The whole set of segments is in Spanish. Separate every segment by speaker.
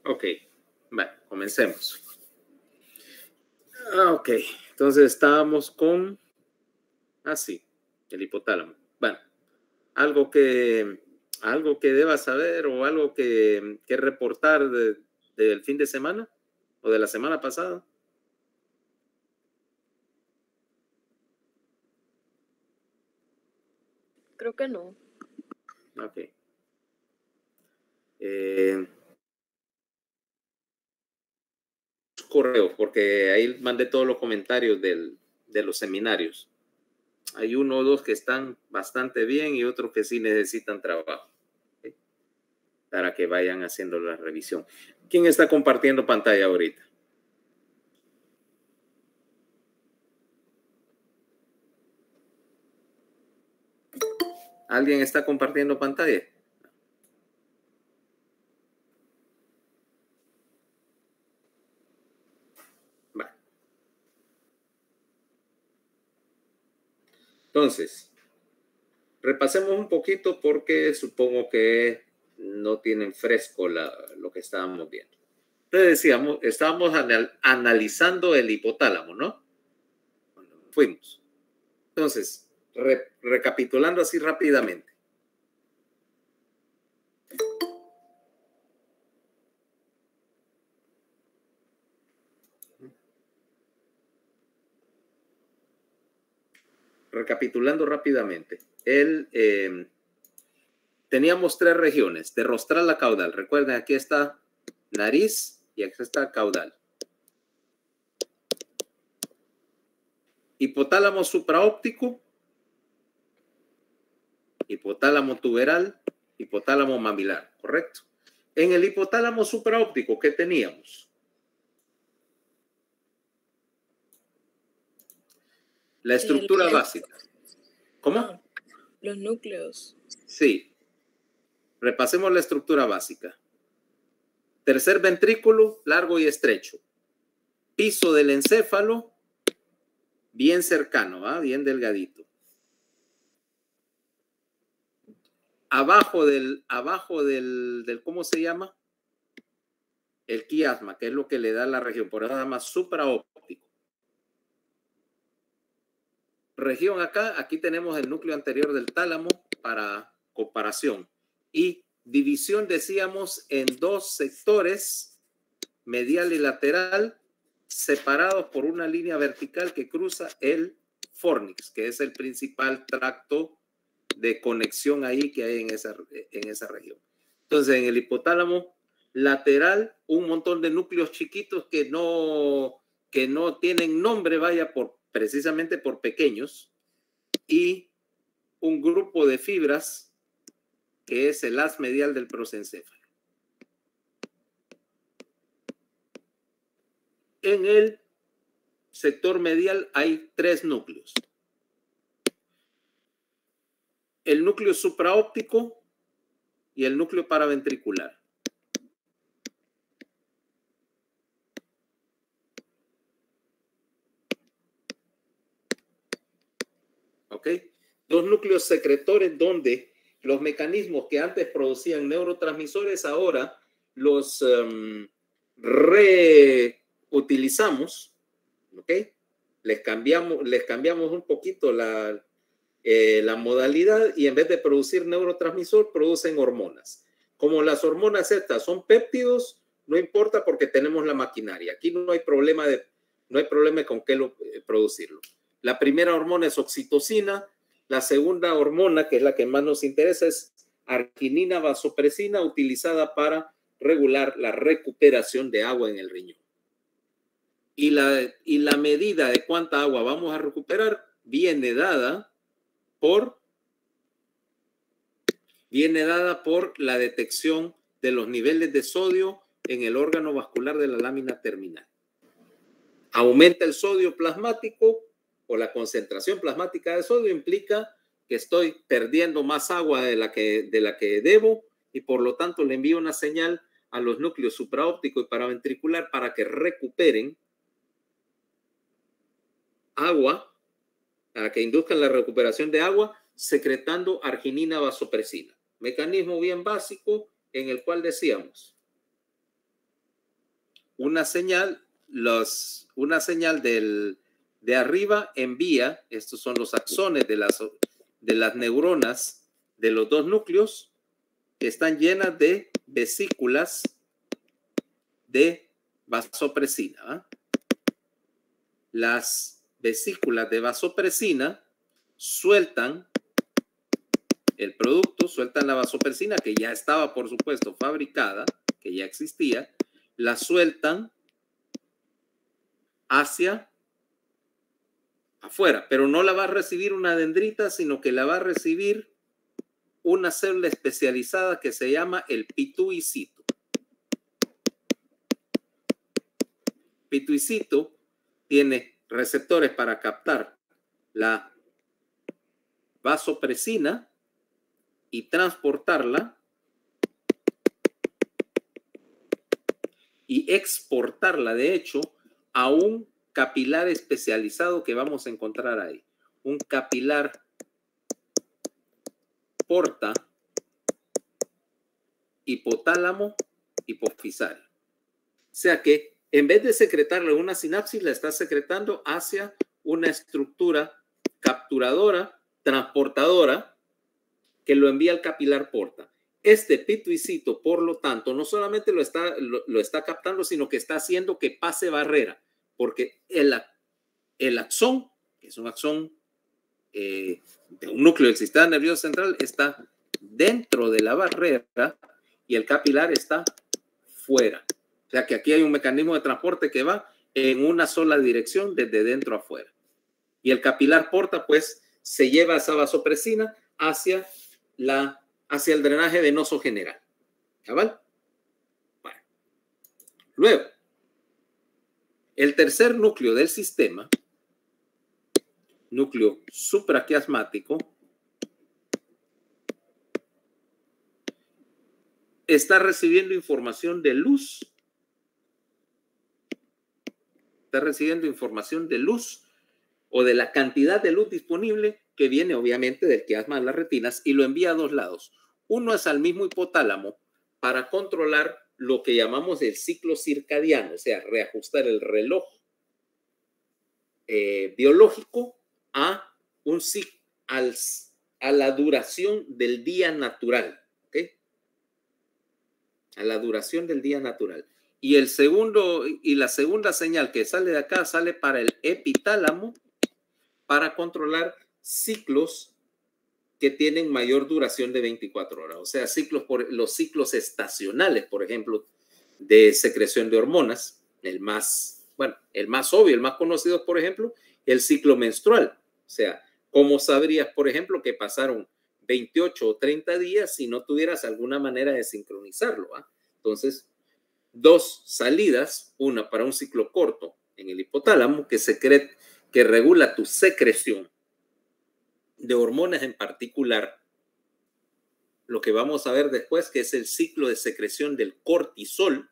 Speaker 1: Ok, bueno, comencemos. Ok, entonces estábamos con... sí, el hipotálamo. Bueno, algo que debas saber o algo que reportar del fin de semana o de la semana pasada.
Speaker 2: Creo que no.
Speaker 1: Ok. Correo, porque ahí mandé todos los comentarios de los seminarios. Hay uno o dos que están bastante bien y otros que sí necesitan trabajo, ¿okay? Para que vayan haciendo la revisión. ¿Quién está compartiendo pantalla ahorita? ¿Alguien está compartiendo pantalla? Vale. Entonces, repasemos un poquito porque supongo que no tienen fresco lo que estábamos viendo. Entonces decíamos, estábamos analizando el hipotálamo, ¿no? Cuando fuimos. Entonces, recapitulando así rápidamente. Recapitulando rápidamente. Teníamos tres regiones, de rostral a caudal. Recuerden, aquí está nariz y aquí está caudal. Hipotálamo supraóptico, hipotálamo tuberal, hipotálamo mamilar, ¿correcto? En el hipotálamo supraóptico, ¿qué teníamos? La estructura básica. ¿Cómo?
Speaker 2: Los núcleos.
Speaker 1: Sí. Repasemos la estructura básica. Tercer ventrículo, largo y estrecho. Piso del encéfalo, bien cercano, bien delgadito. Abajo del, ¿cómo se llama? El quiasma, que es lo que le da la región, por eso se llama supraóptico. Región acá, aquí tenemos el núcleo anterior del tálamo para comparación. Y división, decíamos, en dos sectores, medial y lateral, separados por una línea vertical que cruza el fornix, que es el principal tracto de conexión ahí que hay en esa región. Entonces, en el hipotálamo lateral, un montón de núcleos chiquitos que no tienen nombre, vaya, precisamente por pequeños, y un grupo de fibras que es el haz medial del prosencéfalo. En el sector medial hay tres núcleos. El núcleo supraóptico y el núcleo paraventricular. ¿Ok? Dos núcleos secretores donde los mecanismos que antes producían neurotransmisores ahora los reutilizamos, ¿ok? Les cambiamos un poquito la modalidad y en vez de producir neurotransmisor, producen hormonas. Como las hormonas estas son péptidos, no importa porque tenemos la maquinaria. Aquí no hay problema con qué producirlo. La primera hormona es oxitocina. La segunda hormona, que es la que más nos interesa, es arginina vasopresina, utilizada para regular la recuperación de agua en el riñón. Y la medida de cuánta agua vamos a recuperar viene dada por la detección de los niveles de sodio en el órgano vascular de la lámina terminal. Aumenta el sodio plasmático o la concentración plasmática de sodio, implica que estoy perdiendo más agua de la que debo y por lo tanto le envío una señal a los núcleos supraóptico y paraventricular para que recuperen agua, para que induzcan la recuperación de agua secretando arginina vasopresina. Mecanismo bien básico en el cual decíamos una señal, de arriba envía, estos son los axones de las neuronas de los dos núcleos, que están llenas de vesículas de vasopresina. Las vesículas de vasopresina sueltan el producto, sueltan la vasopresina, que ya estaba, por supuesto, fabricada, que ya existía, la sueltan hacia afuera, pero no la va a recibir una dendrita, sino que la va a recibir una célula especializada que se llama el pituicito. Pituicito tiene receptores para captar la vasopresina y transportarla y exportarla, de hecho, a un capilar especializado que vamos a encontrar ahí. Un capilar porta hipotálamo hipofisario. O sea que en vez de secretarlo en una sinapsis, la está secretando hacia una estructura capturadora, transportadora, que lo envía al capilar porta. Este pituicito, por lo tanto, no solamente lo está captando, sino que está haciendo que pase barrera, porque el axón, que es un axón de un núcleo del sistema nervioso central, está dentro de la barrera y el capilar está fuera. O sea que aquí hay un mecanismo de transporte que va en una sola dirección desde dentro a fuera. Y el capilar porta, pues, se lleva esa vasopresina hacia el drenaje venoso general. ¿Cabal? Bueno. Luego, el tercer núcleo del sistema, núcleo supraquiasmático, está recibiendo información de luz. Está recibiendo información de luz o de la cantidad de luz disponible que viene obviamente del quiasma de las retinas y lo envía a dos lados. Uno es al mismo hipotálamo para controlar lo que llamamos el ciclo circadiano, o sea, reajustar el reloj biológico a la duración del día natural, ¿ok? A la duración del día natural. Y la segunda señal que sale de acá sale para el epitálamo para controlar ciclos que tienen mayor duración de 24 horas. O sea, los ciclos estacionales, por ejemplo, de secreción de hormonas, el más obvio, el más conocido, por ejemplo, el ciclo menstrual. O sea, ¿cómo sabrías, por ejemplo, que pasaron 28 o 30 días si no tuvieras alguna manera de sincronizarlo? Entonces, dos salidas, una para un ciclo corto en el hipotálamo que regula tu secreción de hormonas, en particular lo que vamos a ver después, que es el ciclo de secreción del cortisol,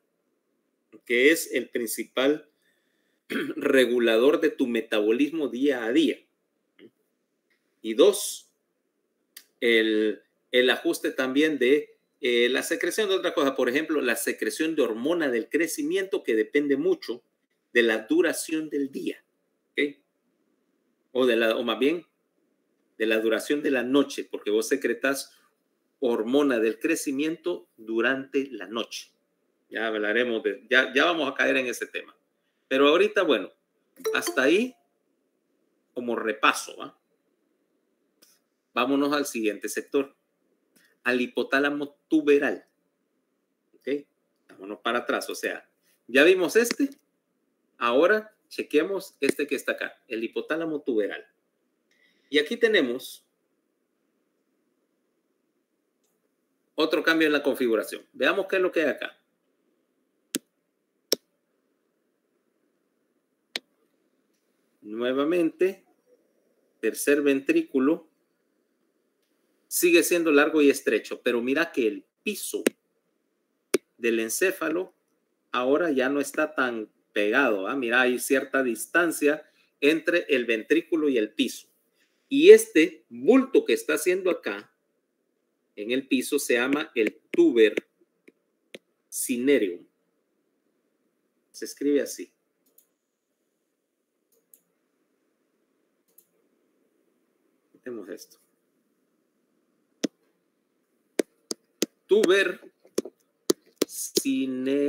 Speaker 1: que es el principal regulador de tu metabolismo día a día. Y dos, el ajuste también de la secreción de otra cosa, por ejemplo, la secreción de hormona del crecimiento, que depende mucho de la duración del día, ¿okay? O más bien de la duración de la noche, porque vos secretas hormona del crecimiento durante la noche. Ya hablaremos ya vamos a caer en ese tema. Pero ahorita, bueno, hasta ahí como repaso, ¿va? Vámonos al siguiente sector, al hipotálamo tuberal. ¿Ok? Vámonos para atrás, o sea, ya vimos este, ahora chequeamos este que está acá, el hipotálamo tuberal. Y aquí tenemos otro cambio en la configuración. Veamos qué es lo que hay acá. Nuevamente, tercer ventrículo sigue siendo largo y estrecho, pero mira que el piso del encéfalo ahora ya no está tan pegado. Mira, hay cierta distancia entre el ventrículo y el piso. Y este bulto que está haciendo acá en el piso se llama el tuber cinereum. Se escribe así. Tenemos esto. Tuber cinereum.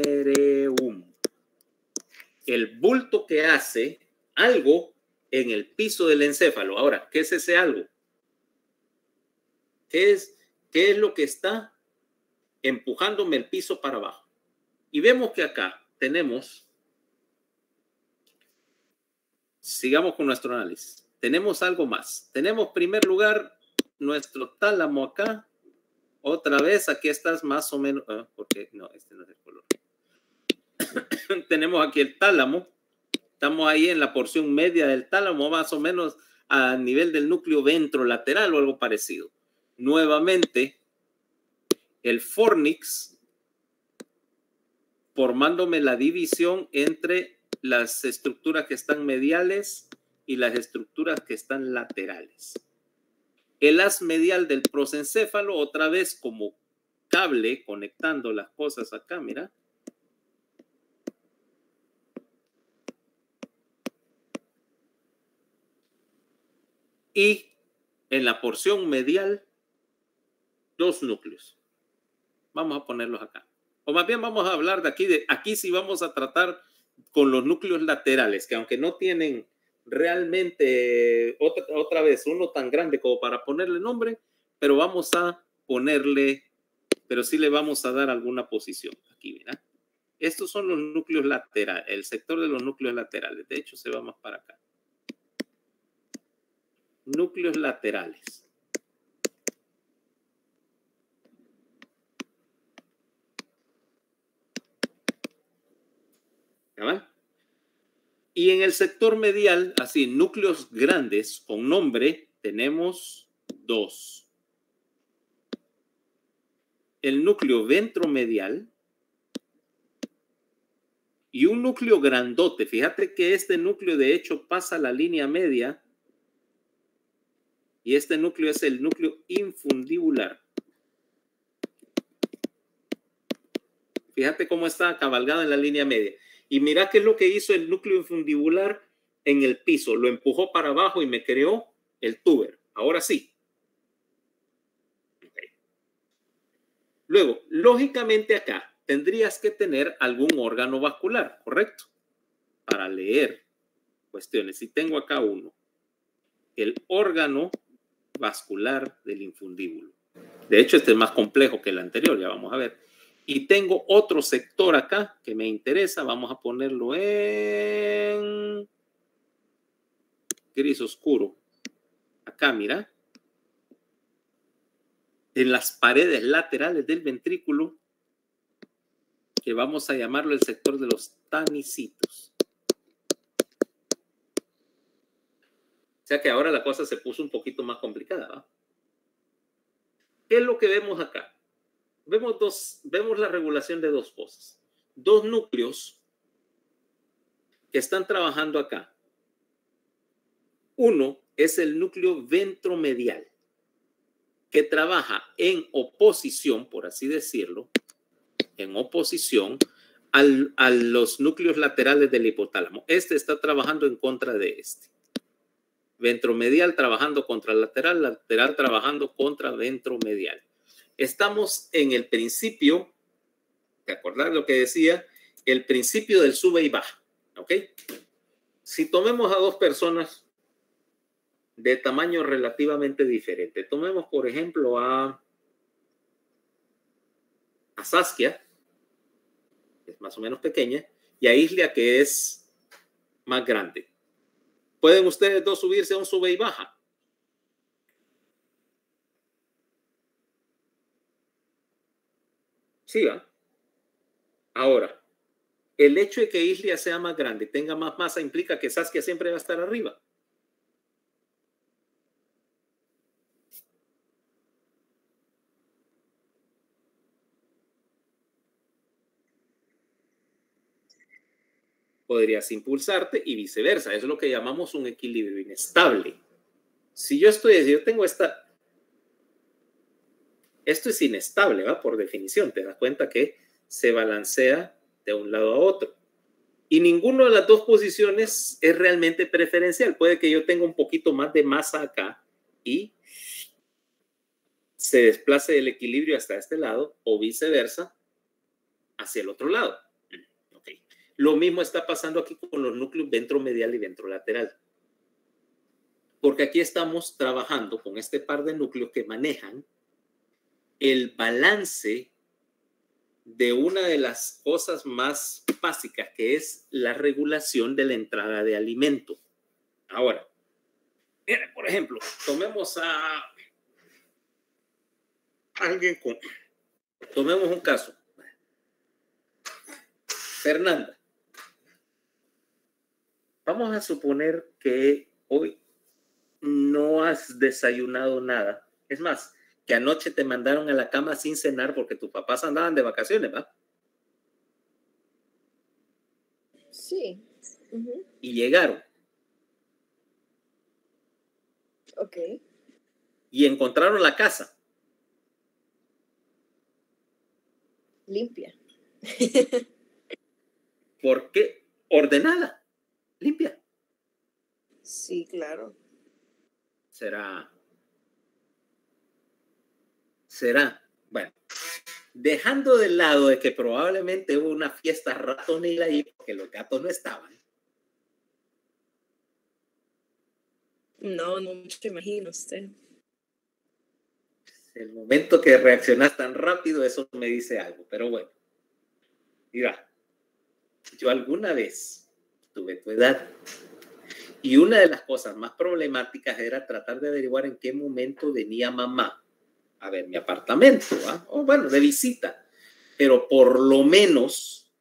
Speaker 1: El bulto que hace algo en el piso del encéfalo. Ahora, ¿qué es ese algo? ¿Qué es lo que está empujándome el piso para abajo? Y vemos que acá tenemos, sigamos con nuestro análisis. Tenemos algo más. Tenemos, en primer lugar, nuestro tálamo acá. Otra vez, aquí estás más o menos, porque no, este no es el color. Tenemos aquí el tálamo. Estamos ahí en la porción media del tálamo, más o menos a nivel del núcleo ventrolateral o algo parecido. Nuevamente, el fornix, formándome la división entre las estructuras que están mediales y las estructuras que están laterales. El haz medial del prosencéfalo, otra vez como cable conectando las cosas acá, mira. Y en la porción medial, dos núcleos. Vamos a ponerlos acá. O más bien vamos a hablar de aquí. Aquí sí vamos a tratar con los núcleos laterales, que aunque no tienen realmente otra vez uno tan grande como para ponerle nombre, pero vamos a ponerle, pero sí le vamos a dar alguna posición. Aquí, mira. Estos son los núcleos laterales, el sector de los núcleos laterales. De hecho, se va más para acá. Núcleos laterales. ¿Ya? Y en el sector medial, así, núcleos grandes con nombre, tenemos dos. El núcleo ventromedial y un núcleo grandote. Fíjate que este núcleo de hecho pasa la línea media y este núcleo es el núcleo infundibular. Fíjate cómo está cabalgado en la línea media. Y mira qué es lo que hizo el núcleo infundibular en el piso. Lo empujó para abajo y me creó el tuber. Ahora sí. Okay. Luego, lógicamente acá tendrías que tener algún órgano vascular, ¿correcto? Para leer cuestiones. Y tengo acá uno. El órgano vascular del infundíbulo. De hecho, este es más complejo que el anterior, ya vamos a ver. Y tengo otro sector acá que me interesa. Vamos a ponerlo en gris oscuro. Acá, mira. En las paredes laterales del ventrículo, que vamos a llamarlo el sector de los tanicitos. O sea que ahora la cosa se puso un poquito más complicada, ¿va? ¿Qué es lo que vemos acá? Vemos la regulación de dos cosas. Dos núcleos que están trabajando acá. Uno es el núcleo ventromedial, que trabaja en oposición, por así decirlo, en oposición a los núcleos laterales del hipotálamo. Este está trabajando en contra de este. Ventromedial trabajando contra lateral, lateral trabajando contra ventromedial. Estamos en el principio, ¿te acordás lo que decía? El principio del sube y baja, ¿ok? Si tomemos a dos personas de tamaño relativamente diferente, tomemos por ejemplo a Saskia, que es más o menos pequeña, y a Islia, que es más grande. ¿Pueden ustedes dos subirse a un sube y baja? Sí, ¿va? Ahora, el hecho de que Islia sea más grande, tenga más masa, implica que Saskia siempre va a estar arriba. Podrías impulsarte y viceversa. Eso es lo que llamamos un equilibrio inestable. Si yo tengo esto es inestable, ¿va? Por definición, te das cuenta que se balancea de un lado a otro. Y ninguna de las dos posiciones es realmente preferencial. Puede que yo tenga un poquito más de masa acá y se desplace el equilibrio hasta este lado o viceversa hacia el otro lado. Okay. Lo mismo está pasando aquí con los núcleos ventromedial y ventrolateral. Porque aquí estamos trabajando con este par de núcleos que manejan el balance de una de las cosas más básicas, que es la regulación de la entrada de alimento. Ahora, miren, por ejemplo, tomemos a alguien con... Tomemos un caso. Fernanda. Vamos a suponer que hoy no has desayunado nada. Es más, que anoche te mandaron a la cama sin cenar porque tus papás andaban de vacaciones, ¿va?
Speaker 2: Sí.
Speaker 1: Y llegaron.
Speaker 2: Ok.
Speaker 1: Y encontraron la casa.
Speaker 2: Limpia.
Speaker 1: ¿Por qué? Ordenada, limpia.
Speaker 2: Sí, claro.
Speaker 1: Será. Bueno, dejando de lado de que probablemente hubo una fiesta ratonil ahí porque los gatos no estaban.
Speaker 2: No se imagina usted.
Speaker 1: El momento que reaccionas tan rápido, eso me dice algo, pero bueno. Mira, yo alguna vez tuve tu edad y una de las cosas más problemáticas era tratar de averiguar en qué momento venía mamá a ver mi apartamento, ¿va? O bueno, de visita, pero por lo menos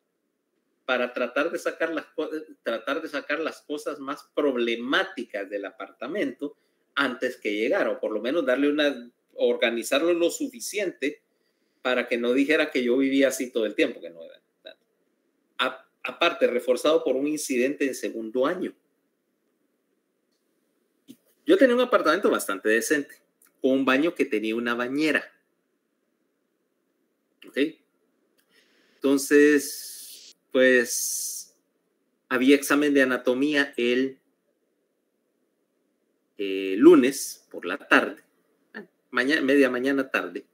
Speaker 1: para tratar de sacar las cosas más problemáticas del apartamento antes que llegara, o por lo menos organizarlo lo suficiente para que no dijera que yo vivía así todo el tiempo, que no era. Aparte, reforzado por un incidente en segundo año. Yo tenía un apartamento bastante decente, con un baño que tenía una bañera. ¿Ok? Entonces, pues, había examen de anatomía el lunes por la tarde, media mañana tarde.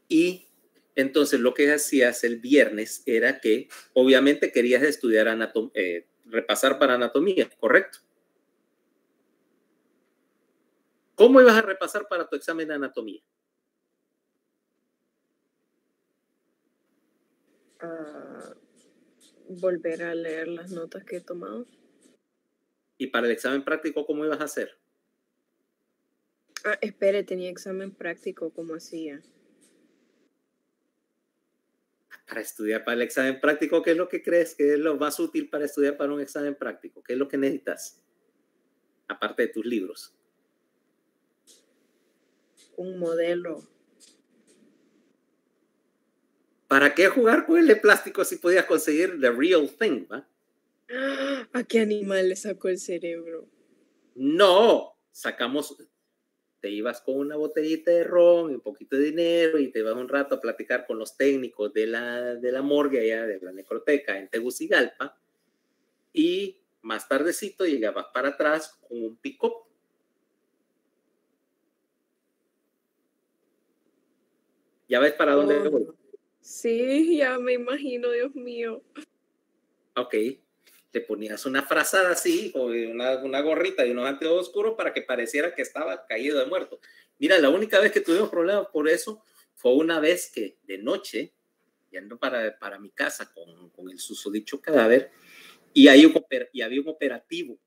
Speaker 1: Y entonces lo que hacías el viernes era que obviamente querías estudiar repasar para anatomía, ¿correcto? ¿Cómo ibas a repasar para tu examen de anatomía?
Speaker 2: Volver a leer las notas que he tomado.
Speaker 1: ¿Y para el examen práctico cómo ibas a hacer?
Speaker 2: Espere, tenía examen práctico, ¿cómo hacía?
Speaker 1: Para estudiar para el examen práctico, ¿qué es lo que crees que es lo más útil para estudiar para un examen práctico? ¿Qué es lo que necesitas? Aparte de tus libros.
Speaker 2: Un modelo.
Speaker 1: ¿Para qué jugar con el de plástico si podías conseguir the real thing, ¿va?
Speaker 2: ¿A qué animal le sacó el cerebro?
Speaker 1: No, te ibas con una botellita de ron y un poquito de dinero y te ibas un rato a platicar con los técnicos de la morgue allá de la necroteca en Tegucigalpa y más tardecito llegabas para atrás con un pick-up. ¿Ya ves para dónde voy?
Speaker 2: Sí, ya me imagino, Dios mío.
Speaker 1: Ok, te ponías una frazada así, o una gorrita y unos anteojos oscuros para que pareciera que estaba caído de muerto. Mira, la única vez que tuvimos problemas por eso fue una vez que de noche, yendo para mi casa con el susodicho cadáver, y había un operativo.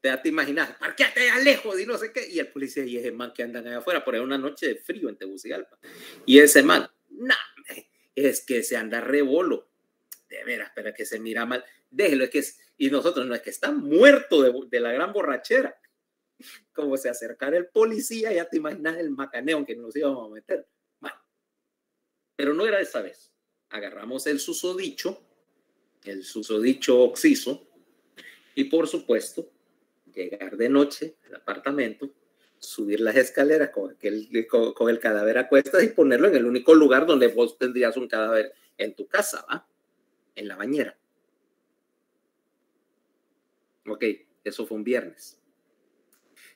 Speaker 1: Te imaginas, parqueate allá lejos y no sé qué, y el policía y ese man que andan allá afuera, por ahí una noche de frío en Tegucigalpa, y ese man, es que se anda rebolo, de veras, pero que se mira mal, déjelo, y nosotros no es que está muerto de la gran borrachera, como se acercara el policía, ya te imaginas el macaneo que nos íbamos a meter, bueno, pero no era esta vez, agarramos el susodicho oxiso, y por supuesto, llegar de noche al apartamento, subir las escaleras con el cadáver a cuestas y ponerlo en el único lugar donde vos tendrías un cadáver en tu casa, ¿va? En la bañera. Ok, eso fue un viernes.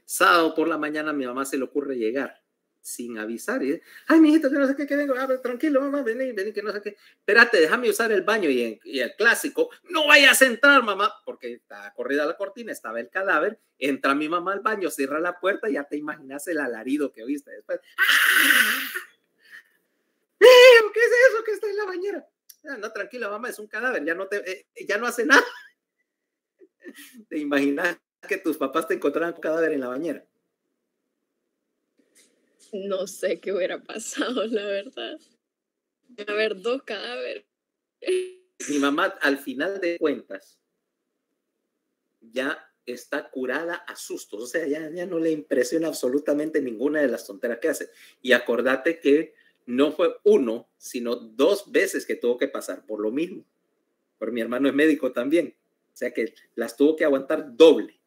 Speaker 1: Sábado por la mañana a mi mamá se le ocurre llegar sin avisar. Y, ay, mijito, que no sé qué, que vengo. Tranquilo, mamá, vení, que no sé qué. Espérate, déjame usar el baño. Y el clásico, no vayas a entrar, mamá, porque estaba corrida la cortina, estaba el cadáver. Entra mi mamá al baño, cierra la puerta, ya te imaginas el alarido que oíste después. ¡Ah! ¿Qué es eso que está en la bañera? No, tranquila, mamá, es un cadáver, ya no hace nada. ¿Te imaginas que tus papás te encontraran un cadáver en la bañera?
Speaker 2: No sé qué hubiera pasado, la verdad. A ver, 2 cadáveres.
Speaker 1: Mi mamá, al final de cuentas, ya está curada a sustos, o sea, ya no le impresiona absolutamente ninguna de las tonteras que hace. Y acordate que no fue uno, sino 2 veces que tuvo que pasar por lo mismo. Pero mi hermano es médico también, o sea que las tuvo que aguantar doble.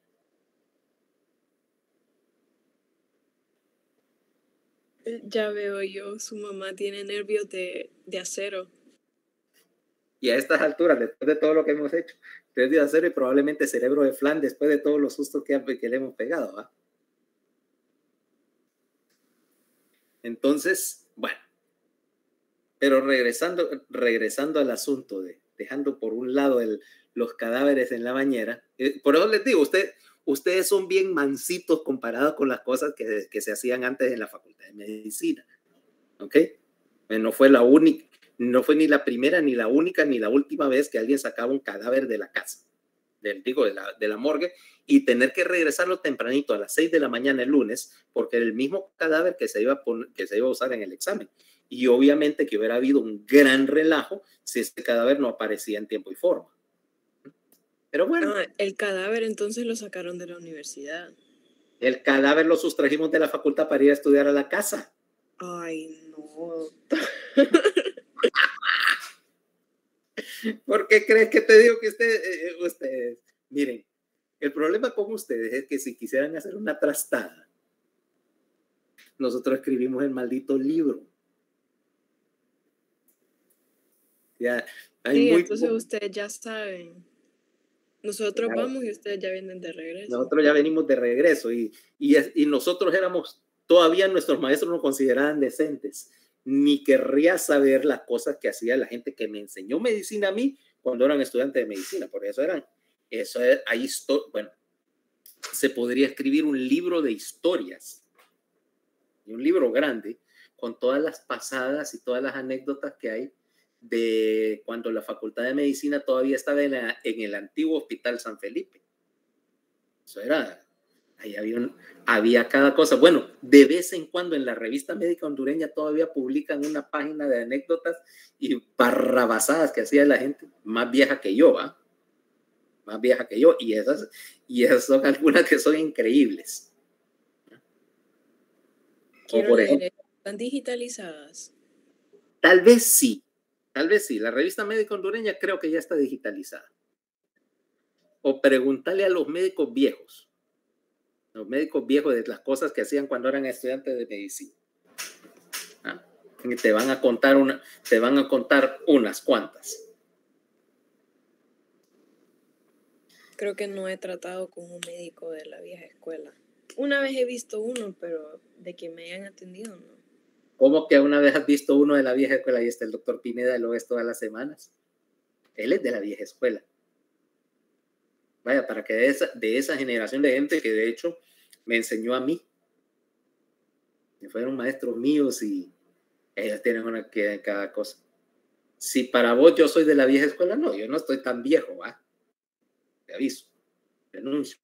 Speaker 2: Ya veo yo, su mamá tiene nervios de acero.
Speaker 1: Y a estas alturas, después de todo lo que hemos hecho, nervios de acero y probablemente cerebro de flan después de todos los sustos que le hemos pegado, ¿va? Entonces, bueno, pero regresando al asunto de dejando por un lado los cadáveres en la bañera, por eso les digo, ustedes son bien mansitos comparados con las cosas que se hacían antes en la Facultad de Medicina, ¿ok? No fue ni la primera, ni la única, ni la última vez que alguien sacaba un cadáver de la casa, de la morgue, y tener que regresarlo tempranito a las 6 de la mañana el lunes, porque era el mismo cadáver que se iba a usar en el examen. Y obviamente que hubiera habido un gran relajo si este cadáver no aparecía en tiempo y forma. Pero bueno.
Speaker 2: El cadáver entonces lo sacaron de la universidad.
Speaker 1: El cadáver lo sustrajimos de la facultad para ir a estudiar a la casa.
Speaker 2: Ay, no.
Speaker 1: ¿Por qué crees que te digo que ustedes, miren, el problema con ustedes es que si quisieran hacer una trastada, nosotros escribimos el maldito libro. Ya,
Speaker 2: sí, entonces ustedes ya saben. Nosotros
Speaker 1: claro,
Speaker 2: vamos y ustedes ya vienen de regreso.
Speaker 1: Nosotros ya venimos de regreso y nosotros todavía nuestros maestros nos consideraban decentes. Ni querría saber las cosas que hacía la gente que me enseñó medicina a mí cuando eran estudiantes de medicina. Por eso bueno, se podría escribir un libro de historias, y un libro grande, con todas las pasadas y todas las anécdotas que hay de cuando la Facultad de Medicina todavía estaba en el antiguo Hospital San Felipe. Eso era, ahí había cada cosa. Bueno, de vez en cuando en la revista médica hondureña todavía publican una página de anécdotas y barrabasadas que hacía la gente, más vieja que yo, ¿va? Más vieja que yo, y esas son algunas que son increíbles.
Speaker 2: Quiero leer, ¿están digitalizadas?
Speaker 1: Tal vez sí. La revista médica hondureña creo que ya está digitalizada. O preguntarle a los médicos viejos de las cosas que hacían cuando eran estudiantes de medicina. ¿Ah? Y te van a contar unas cuantas.
Speaker 2: Creo que no he tratado con un médico de la vieja escuela. Una vez he visto uno, pero de que me hayan atendido, no.
Speaker 1: ¿Cómo que una vez has visto uno de la vieja escuela? Ahí está el doctor Pineda y lo ves todas las semanas. Él es de la vieja escuela. Vaya, para que de esa generación de gente que de hecho me enseñó a mí. Que fueron maestros míos y ellos tienen una que en cada cosa. Si para vos yo soy de la vieja escuela, no, yo no estoy tan viejo, ¿va? Te aviso, denuncio.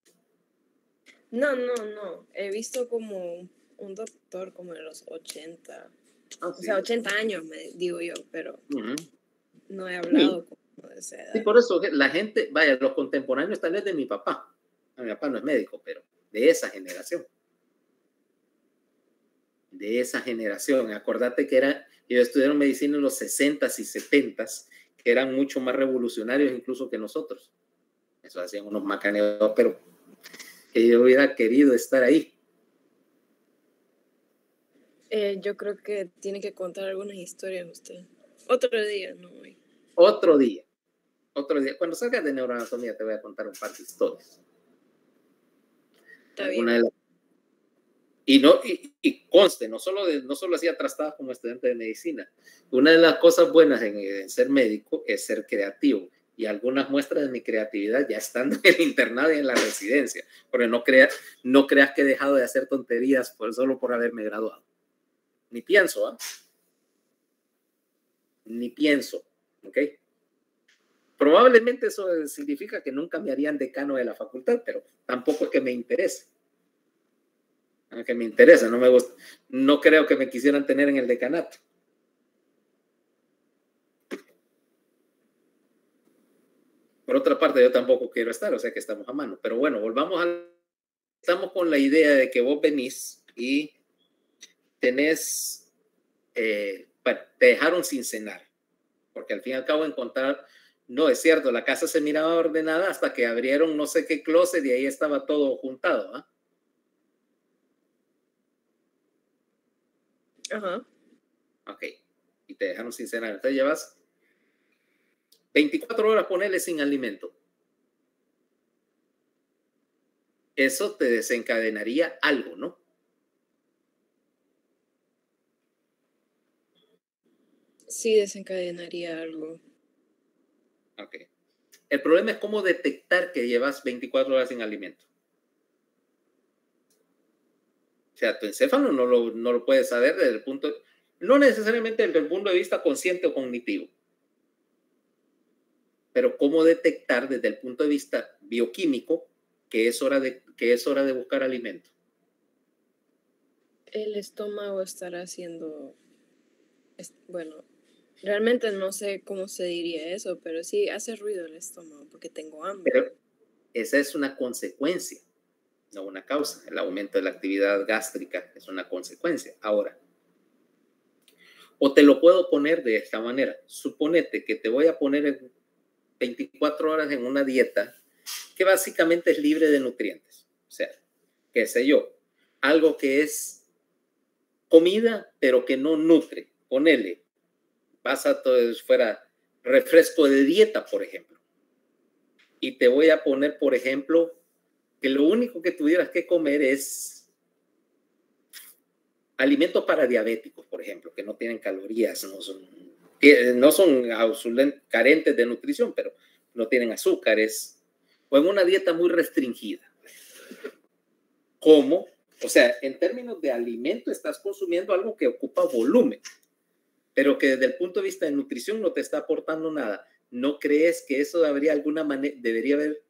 Speaker 2: No. He visto como un doctor como de los 80. O sea, 80 años, digo yo, pero no he hablado como de esa edad.
Speaker 1: Sí, por eso la gente, vaya, los contemporáneos tal vez de mi papá. Mi papá no es médico, pero de esa generación. De esa generación. Acordate que ellos estudiaron medicina en los 60s y 70s, que eran mucho más revolucionarios incluso que nosotros. Eso hacían unos macaneos, pero que yo hubiera querido estar ahí.
Speaker 2: Yo creo que tiene que contar algunas historias usted. Otro día, no hoy.
Speaker 1: Otro día. Otro día. Cuando salgas de neuroanatomía te voy a contar un par de historias.
Speaker 2: Está bien.
Speaker 1: Y conste, no solo hacía trastadas como estudiante de medicina. Una de las cosas buenas en ser médico es ser creativo. Y algunas muestras de mi creatividad ya están en el internado y en la residencia. Porque no creas que he dejado de hacer tonterías solo por haberme graduado. Ni pienso, ¿ah? Ni pienso, ¿ok? Probablemente eso significa que nunca me harían decano de la facultad, pero tampoco es que me interese. Que me interesa, no me gusta. No creo que me quisieran tener en el decanato. Por otra parte, yo tampoco quiero estar, o sea que estamos a mano. Pero bueno, estamos con la idea de que vos venís y tenés, bueno, te dejaron sin cenar, porque al fin y al cabo encontrar, no es cierto, la casa se miraba ordenada hasta que abrieron no sé qué closet y ahí estaba todo juntado, ¿ah?
Speaker 2: Ajá.
Speaker 1: Ok, y te dejaron sin cenar. Entonces llevas 24 horas, ponerle sin alimento. Eso te desencadenaría algo, ¿no?
Speaker 2: Sí, desencadenaría algo.
Speaker 1: Ok. El problema es cómo detectar que llevas 24 horas sin alimento. O sea, tu encéfalo no lo puedes saber desde el punto, no necesariamente desde el punto de vista consciente o cognitivo, pero cómo detectar desde el punto de vista bioquímico que es hora de buscar alimento.
Speaker 2: El estómago estará haciendo, bueno, realmente no sé cómo se diría eso, pero sí hace ruido el estómago porque tengo hambre.
Speaker 1: Pero esa es una consecuencia, no una causa. El aumento de la actividad gástrica es una consecuencia. Ahora, o te lo puedo poner de esta manera. Suponete que te voy a poner en 24 horas en una dieta que básicamente es libre de nutrientes. O sea, qué sé yo, algo que es comida, pero que no nutre. Ponele, pasa todo fuera refresco de dieta, por ejemplo. Y te voy a poner, por ejemplo, que lo único que tuvieras que comer es alimentos para diabéticos, por ejemplo, que no tienen calorías, no son carentes de nutrición, pero no tienen azúcares, o en una dieta muy restringida. ¿Cómo? O sea, en términos de alimento estás consumiendo algo que ocupa volumen, pero que desde el punto de vista de nutrición no te está aportando nada. ¿No crees que eso debería haber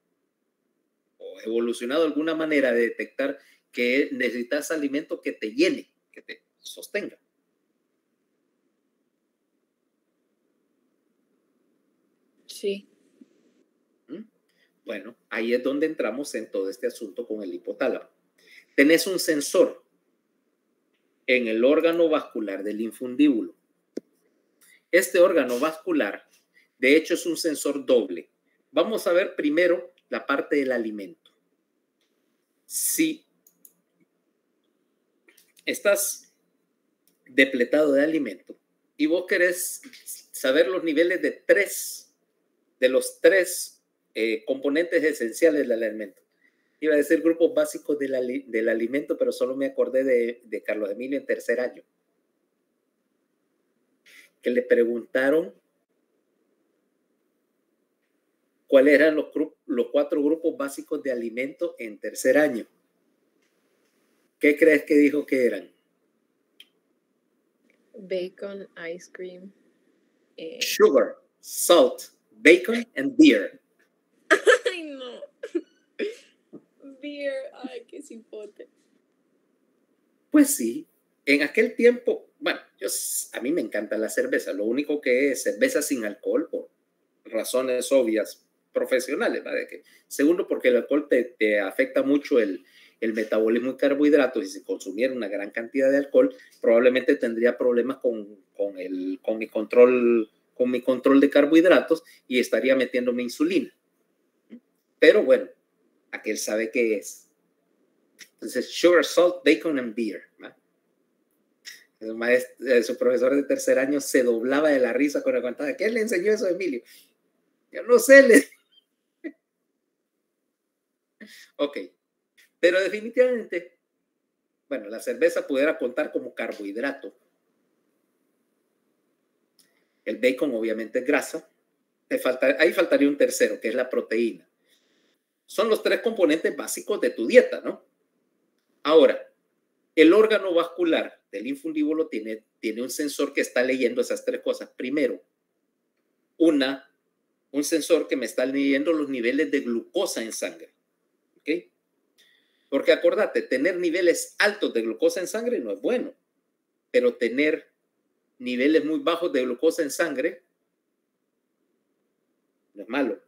Speaker 1: evolucionado de alguna manera de detectar que necesitas alimento que te llene, que te sostenga?
Speaker 2: Sí.
Speaker 1: Bueno, ahí es donde entramos en todo este asunto con el hipotálamo. Tenés un sensor en el órgano vascular del infundíbulo. Este órgano vascular, de hecho, es un sensor doble. Vamos a ver primero la parte del alimento. Si estás depletado de alimento y vos querés saber los niveles de los tres componentes esenciales del alimento. Iba a decir grupos básicos del alimento, pero solo me acordé de Carlos Emilio en tercer año, que le preguntaron cuáles eran los 4 grupos básicos de alimento en tercer año. ¿Qué crees que dijo que eran?
Speaker 2: Bacon, ice cream.
Speaker 1: Sugar, salt, bacon and beer.
Speaker 2: Ay, no. Beer, ay, qué cipote.
Speaker 1: Pues sí, en aquel tiempo, bueno, a mí me encanta la cerveza, lo único que es cerveza sin alcohol por razones obvias profesionales, ¿vale? Segundo, porque el alcohol te afecta mucho el metabolismo y carbohidratos, y si consumiera una gran cantidad de alcohol, probablemente tendría problemas con mi control de carbohidratos y estaría metiéndome insulina. Pero bueno, aquel sabe qué es. Entonces, sugar, salt, bacon and beer, ¿va? Su profesor de tercer año se doblaba de la risa con la cantada. ¿Qué le enseñó eso a Emilio? Yo no sé. Ok, pero definitivamente, bueno, la cerveza pudiera contar como carbohidrato. El bacon obviamente es grasa. Ahí faltaría un tercero, que es la proteína. Son los tres componentes básicos de tu dieta, ¿no? Ahora, el órgano vascular del infundíbulo tiene un sensor que está leyendo esas tres cosas. Primero, un sensor que me está leyendo los niveles de glucosa en sangre. ¿Ok? Porque acordate, tener niveles altos de glucosa en sangre no es bueno, pero tener niveles muy bajos de glucosa en sangre no es malo,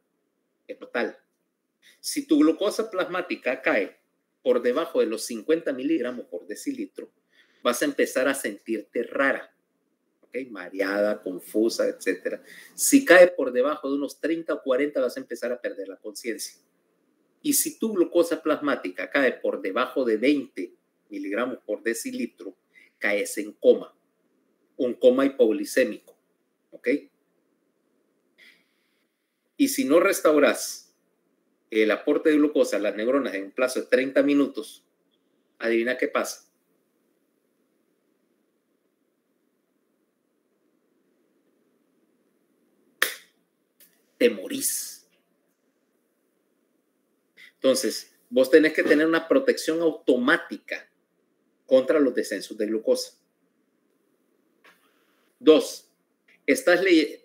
Speaker 1: es total. Si tu glucosa plasmática cae por debajo de los 50 miligramos por decilitro, vas a empezar a sentirte rara, ¿okay? Mareada, confusa, etc. Si cae por debajo de unos 30 o 40, vas a empezar a perder la conciencia. Y si tu glucosa plasmática cae por debajo de 20 miligramos por decilitro, caes en coma, un coma hipoglicémico, ¿ok? Y si no restauras el aporte de glucosa a las neuronas en un plazo de 30 minutos, adivina qué pasa. Te morís. Entonces, vos tenés que tener una protección automática contra los descensos de glucosa. 2,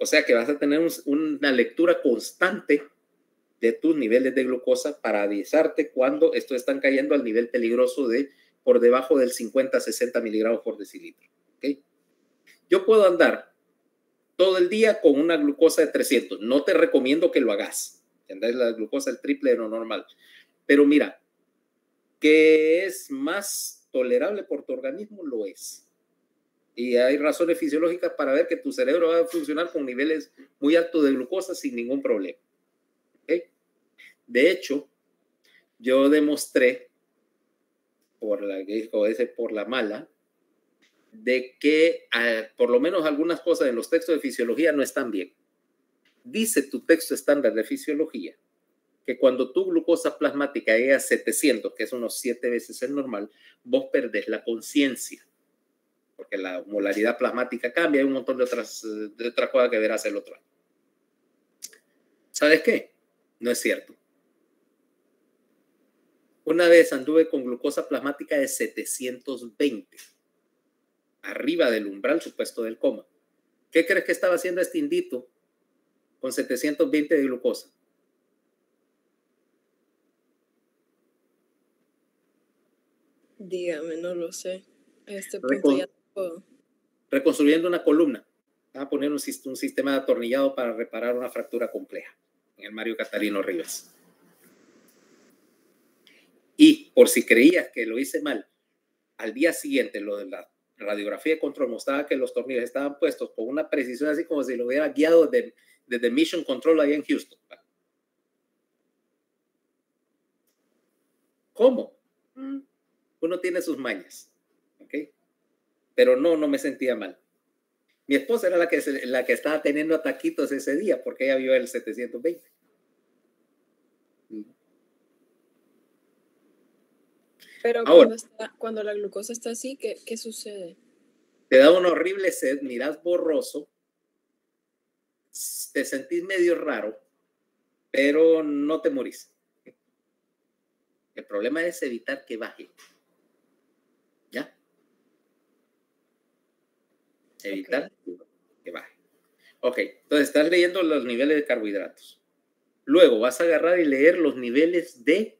Speaker 1: o sea que vas a tener una lectura constante de tus niveles de glucosa para avisarte cuando estos están cayendo al nivel peligroso de por debajo del 50-60 miligramos por decilitro. ¿Okay? Yo puedo andar todo el día con una glucosa de 300. No te recomiendo que lo hagas. Tendrás la glucosa el triple de lo normal. Pero mira, que es más tolerable por tu organismo, lo es. Y hay razones fisiológicas para ver que tu cerebro va a funcionar con niveles muy altos de glucosa sin ningún problema. ¿Okay? De hecho, yo demostré, por la mala, de que por lo menos algunas cosas en los textos de fisiología no están bien. Dice tu texto estándar de fisiología que cuando tu glucosa plasmática llega a 700, que es unos 7 veces el normal, vos perdés la conciencia, porque la molaridad plasmática cambia, hay un montón de otras cosas que verás el otro año. ¿Sabes qué? No es cierto. Una vez anduve con glucosa plasmática de 720, arriba del umbral supuesto del coma. ¿Qué crees que estaba haciendo este indito con 720 de glucosa?
Speaker 2: Dígame, no lo sé. A este punto ya no puedo.
Speaker 1: Reconstruyendo una columna. Va a poner un sistema de atornillado para reparar una fractura compleja en el Mario Catarino Rivas. Y por si creías que lo hice mal, al día siguiente lo de la radiografía de control mostraba que los tornillos estaban puestos con una precisión así como si lo hubiera guiado desde Mission Control allá en Houston. ¿Cómo? Uno tiene sus mañas, ¿ok? Pero no me sentía mal. Mi esposa era la que estaba teniendo ataquitos ese día porque ella vio el 720.
Speaker 2: Pero ahora, cuando la glucosa está así, ¿qué sucede?
Speaker 1: Te da una horrible sed, mirás borroso, te sentís medio raro, pero no te morís. El problema es evitar que baje. ¿Ya? Evitar que baje. Ok, entonces estás leyendo los niveles de carbohidratos. Luego vas a agarrar y leer los niveles de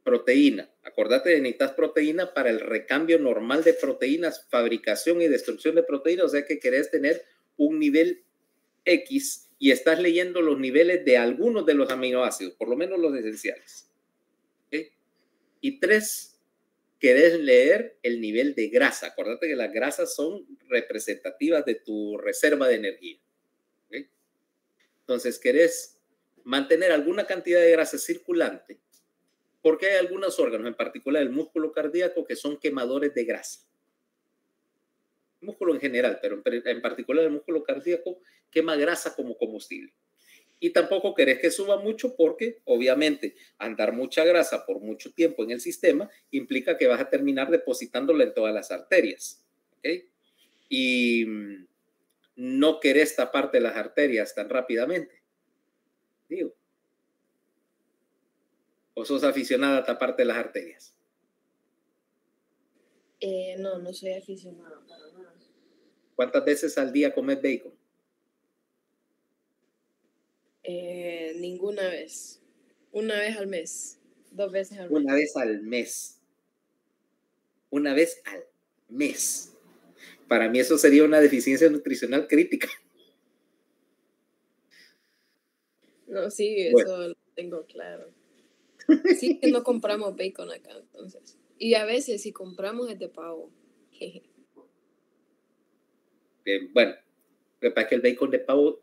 Speaker 1: proteína. Acordate de necesitas proteína para el recambio normal de proteínas, fabricación y destrucción de proteínas, o sea que querés tener un nivel X y estás leyendo los niveles de algunos de los aminoácidos, por lo menos los esenciales. ¿Okay? Y 3, querés leer el nivel de grasa. Acordate que las grasas son representativas de tu reserva de energía. ¿Okay? Entonces, querés mantener alguna cantidad de grasa circulante porque hay algunos órganos, en particular el músculo cardíaco, que son quemadores de grasa. músculo en general, pero en particular el músculo cardíaco, quema grasa como combustible. Y tampoco querés que suba mucho porque, obviamente, andar mucha grasa por mucho tiempo en el sistema implica que vas a terminar depositándola en todas las arterias. ¿Okay? Y no querés taparte las arterias tan rápidamente. Digo. ¿O sos aficionada a taparte las arterias?
Speaker 2: No, no soy aficionada para nada.
Speaker 1: ¿Cuántas veces al día comes bacon?
Speaker 2: Ninguna vez. Una vez al mes. 2 veces al mes.
Speaker 1: Una vez al mes. Una vez al mes. Para mí eso sería una deficiencia nutricional crítica.
Speaker 2: No, sí,
Speaker 1: Bueno.
Speaker 2: eso lo tengo claro. Sí que no compramos bacon acá, entonces. Y a veces si compramos es de pavo.
Speaker 1: Bueno, lo que pasa es que el bacon de pavo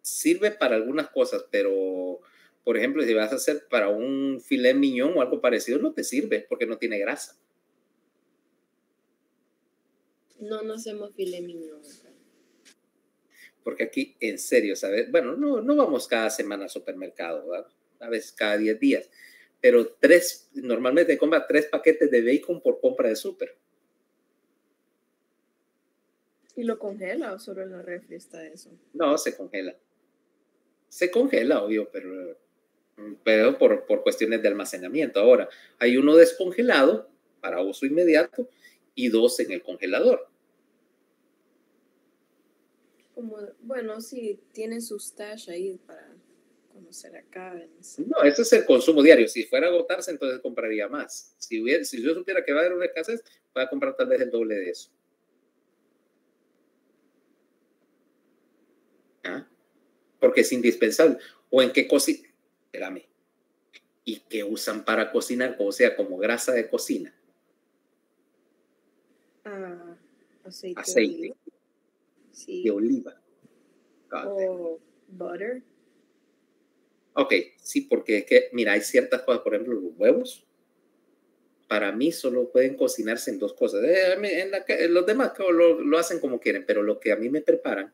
Speaker 1: sirve para algunas cosas, pero, por ejemplo, si vas a hacer para un filet mignon o algo parecido, no te sirve porque no tiene grasa.
Speaker 2: No hacemos filet mignon acá.
Speaker 1: Porque aquí, en serio, ¿sabes? Bueno, no vamos cada semana al supermercado, ¿verdad? A veces cada 10 días. Pero normalmente compra 3 paquetes de bacon por compra de súper.
Speaker 2: ¿Y lo congela o solo en la refri está eso?
Speaker 1: No, se congela. Se congela, obvio, pero por cuestiones de almacenamiento. Ahora, hay uno descongelado para uso inmediato y 2 en el congelador.
Speaker 2: Bueno, sí, tiene su stash ahí para cuando se le acabe.
Speaker 1: No, ese es el consumo diario. Si fuera a agotarse, entonces compraría más. Si yo supiera que va a haber una escasez, voy a comprar tal vez el doble de eso. ¿Ah? Porque es indispensable. ¿O en qué cocina? Espérame. ¿Y qué usan para cocinar? O sea, como grasa de cocina.
Speaker 2: Aceite.
Speaker 1: Aceite.
Speaker 2: De oliva. Sí.
Speaker 1: De oliva.
Speaker 2: O butter.
Speaker 1: Ok, sí, porque es que, mira, hay ciertas cosas, por ejemplo, los huevos, para mí solo pueden cocinarse en 2 cosas. Los demás lo hacen como quieren, pero lo que a mí me preparan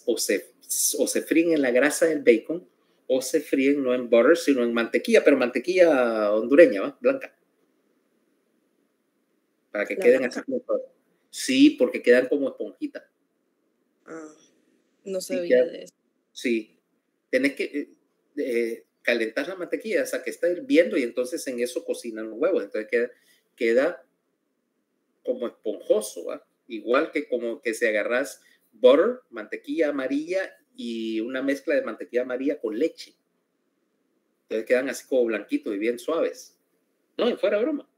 Speaker 1: o se fríen en la grasa del bacon o se fríen no en butter, sino en mantequilla, pero mantequilla hondureña, ¿va? Blanca. Para que queden así como todo. Sí, porque quedan como esponjita.
Speaker 2: No sabía de eso.
Speaker 1: Sí, tenés que calentar la mantequilla hasta que está hirviendo y entonces en eso cocinan los huevos. Entonces queda como esponjoso, ¿va? Igual que como que si agarras butter, mantequilla amarilla y una mezcla de mantequilla amarilla con leche. Entonces quedan así como blanquitos y bien suaves. No, y fuera broma.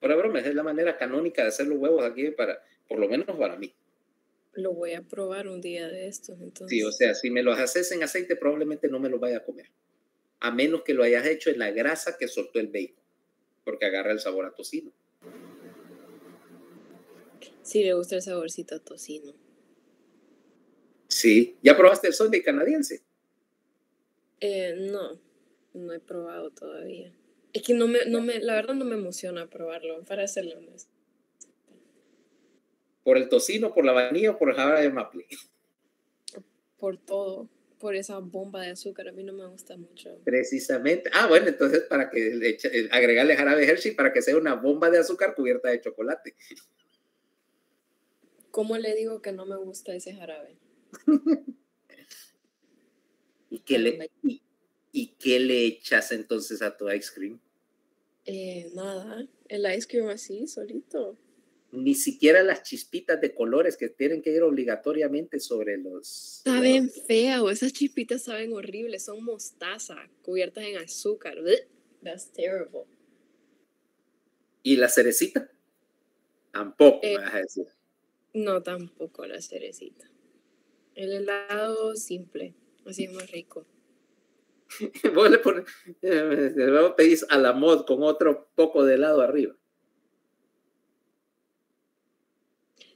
Speaker 1: Fuera broma, esa es la manera canónica de hacer los huevos aquí por lo menos para mí.
Speaker 2: Lo voy a probar un día de estos, entonces.
Speaker 1: Sí, o sea, si me los haces en aceite, probablemente no me los vaya a comer. A menos que lo hayas hecho en la grasa que soltó el bacon, porque agarra el sabor a tocino.
Speaker 2: Sí, le gusta el saborcito a tocino.
Speaker 1: Sí. ¿Ya probaste el Sunday canadiense?
Speaker 2: No he probado todavía. Es que la verdad no me emociona probarlo, para serlo honesto.
Speaker 1: ¿Por el tocino, por la vainilla o por el jarabe de maple?
Speaker 2: Por todo, por esa bomba de azúcar, a mí no me gusta mucho.
Speaker 1: Precisamente. Bueno, entonces para que agregarle jarabe Hershey para que sea una bomba de azúcar cubierta de chocolate.
Speaker 2: ¿Cómo le digo que no me gusta ese jarabe?
Speaker 1: ¿Y qué le echas entonces a tu ice cream?
Speaker 2: Nada, el ice cream así, solito.
Speaker 1: Ni siquiera las chispitas de colores que tienen que ir obligatoriamente sobre los...
Speaker 2: Saben feo, esas chispitas saben horribles, son mostaza, cubiertas en azúcar. That's terrible.
Speaker 1: ¿Y la cerecita? Tampoco me vas a decir.
Speaker 2: No, tampoco la cerecita. El helado simple, así es más rico.
Speaker 1: Vos le pones, luego pedís a la mod con otro poco de helado arriba.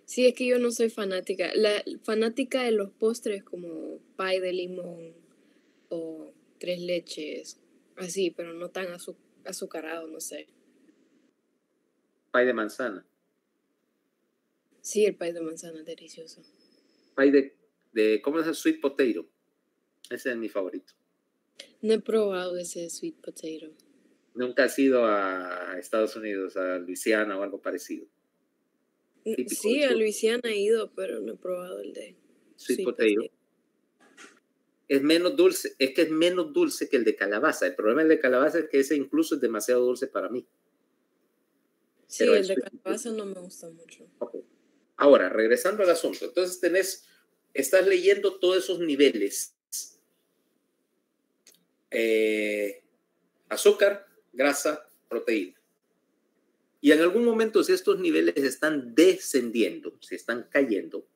Speaker 2: Sí, es que yo no soy fanática. La fanática de los postres como pie de limón o 3 leches, así, pero no tan azucarado, no sé.
Speaker 1: Pie de manzana.
Speaker 2: Sí, el pie de manzana es delicioso.
Speaker 1: Pie ¿cómo es el sweet potato? Ese es mi favorito.
Speaker 2: No he probado ese sweet potato.
Speaker 1: Nunca has ido a Estados Unidos, a Luisiana o algo parecido. Típico
Speaker 2: Sí,
Speaker 1: del
Speaker 2: a
Speaker 1: sur.
Speaker 2: Luisiana he ido, pero no he probado el de
Speaker 1: Sweet potato. Es menos dulce, es que es menos dulce que el de calabaza. El problema del de calabaza es que ese incluso es demasiado dulce para mí.
Speaker 2: Sí, el de calabaza no me gusta mucho.
Speaker 1: Okay. Ahora, regresando al asunto. Entonces estás leyendo todos esos niveles. Azúcar, grasa, proteína. Y en algún momento, si estos niveles están descendiendo, si están cayendo,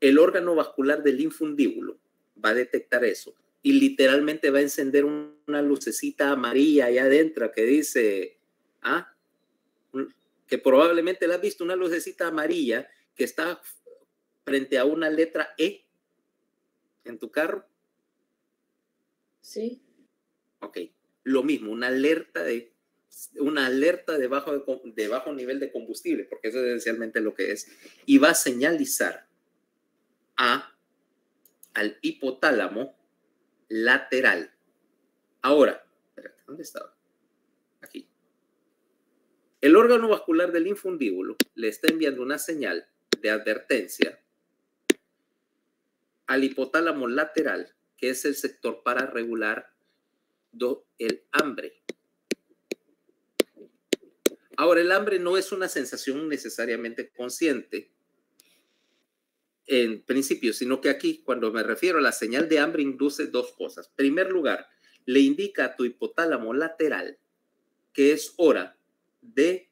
Speaker 1: el órgano vascular del infundíbulo va a detectar eso y literalmente va a encender una lucecita amarilla allá adentro que dice, que probablemente la has visto, una lucecita amarilla que está frente a una letra E en tu carro.
Speaker 2: Sí.
Speaker 1: Ok, lo mismo, una alerta de bajo nivel de combustible, porque eso es esencialmente lo que es, y va a señalizar al hipotálamo lateral. Ahora, ¿dónde estaba? Aquí. El órgano vascular del infundíbulo le está enviando una señal de advertencia al hipotálamo lateral, que es el sector para regular el hambre. Ahora, el hambre no es una sensación necesariamente consciente en principio, sino que aquí, cuando me refiero a la señal de hambre, induce dos cosas. En primer lugar, le indica a tu hipotálamo lateral que es hora de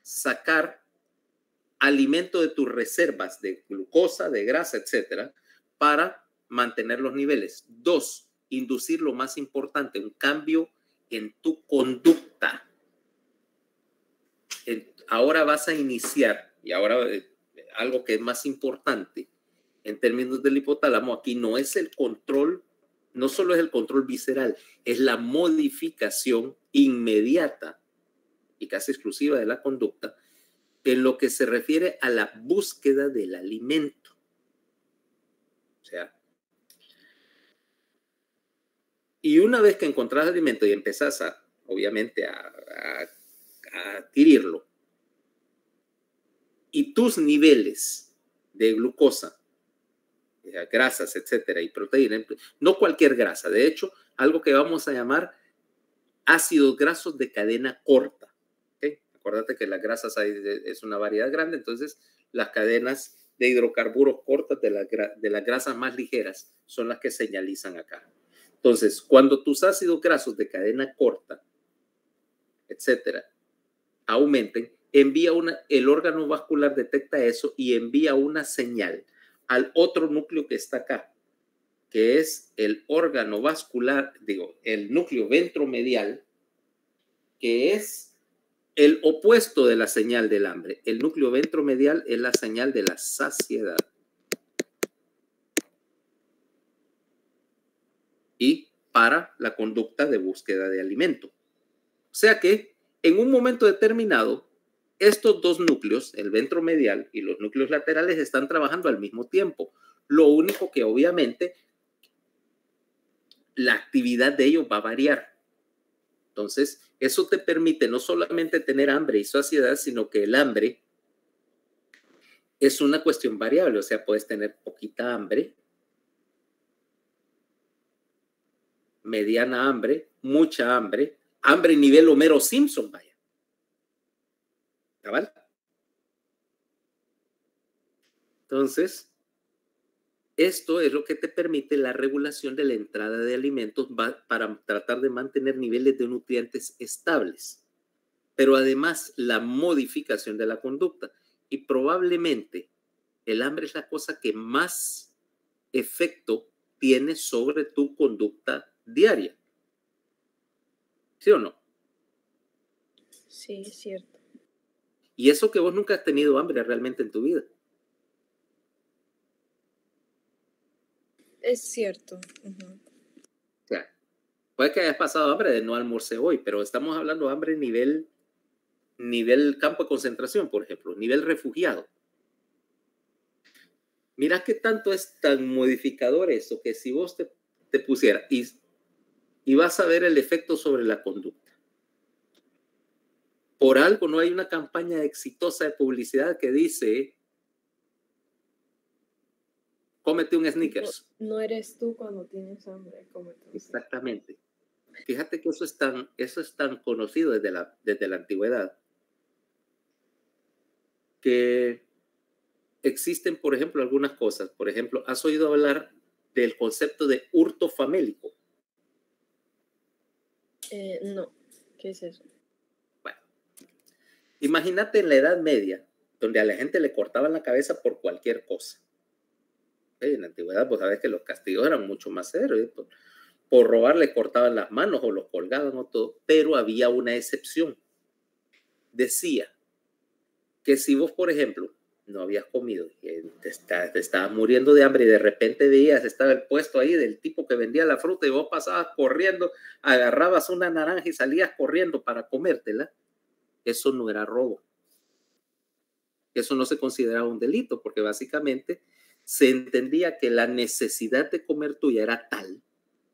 Speaker 1: sacar alimento de tus reservas de glucosa, de grasa, etcétera, para mantener los niveles. Dos, inducir lo más importante, un cambio en tu conducta. Ahora vas a iniciar, y ahora algo que es más importante en términos del hipotálamo, aquí no es el control, no solo es el control visceral, es la modificación inmediata y casi exclusiva de la conducta en lo que se refiere a la búsqueda del alimento. O sea, y una vez que encontrás alimento y empezás obviamente, a adquirirlo, y tus niveles de glucosa, grasas, etcétera, y proteína, no cualquier grasa, de hecho, algo que vamos a llamar ácidos grasos de cadena corta. ¿Okay? Acuérdate que las grasas es una variedad grande, entonces las cadenas de hidrocarburos cortas de las grasas más ligeras son las que señalizan acá. Entonces, cuando tus ácidos grasos de cadena corta, etcétera, aumenten, el órgano vascular detecta eso y envía una señal al otro núcleo que está acá, que es el órgano vascular, el núcleo ventromedial, que es el opuesto de la señal del hambre. El núcleo ventromedial es la señal de la saciedad. Y para la conducta de búsqueda de alimento. O sea que en un momento determinado, estos dos núcleos, el ventromedial y los núcleos laterales, están trabajando al mismo tiempo. Lo único que obviamente la actividad de ellos va a variar. Entonces, eso te permite no solamente tener hambre y saciedad, sino que el hambre es una cuestión variable. O sea, puedes tener poquita hambre, mediana hambre, mucha hambre, hambre nivel Homero Simpson, vaya. ¿Cabal? Entonces, esto es lo que te permite la regulación de la entrada de alimentos para tratar de mantener niveles de nutrientes estables, pero además la modificación de la conducta. Y probablemente el hambre es la cosa que más efecto tiene sobre tu conducta diaria. ¿Sí o no?
Speaker 2: Sí, es cierto.
Speaker 1: Y eso que vos nunca has tenido hambre realmente en tu vida.
Speaker 2: Es cierto.
Speaker 1: O sea, puede que hayas pasado hambre de no almorcé hoy, pero estamos hablando de hambre nivel campo de concentración, por ejemplo, nivel refugiado. Mira qué tanto es tan modificador eso, que si vos te pusieras y vas a ver el efecto sobre la conducta. Por algo no hay una campaña exitosa de publicidad que dice, cómete un Snickers.
Speaker 2: No eres tú cuando tienes hambre, cómete un
Speaker 1: Exactamente. Fíjate que eso es tan conocido desde la antigüedad, que existen, por ejemplo, algunas cosas. Por ejemplo, ¿has oído hablar del concepto de hurto famélico?
Speaker 2: No. ¿Qué es eso?
Speaker 1: Bueno, imagínate en la Edad Media, donde a la gente le cortaban la cabeza por cualquier cosa. En la antigüedad, pues sabes que los castigos eran mucho más severos. Por robar le cortaban las manos o los colgaban o todo, pero había una excepción. Decía que si vos, por ejemplo, no habías comido y te estabas muriendo de hambre y de repente veías, estaba el puesto ahí del tipo que vendía la fruta y vos pasabas corriendo, agarrabas una naranja y salías corriendo para comértela, eso no era robo. Eso no se consideraba un delito porque básicamente se entendía que la necesidad de comer tuya era tal,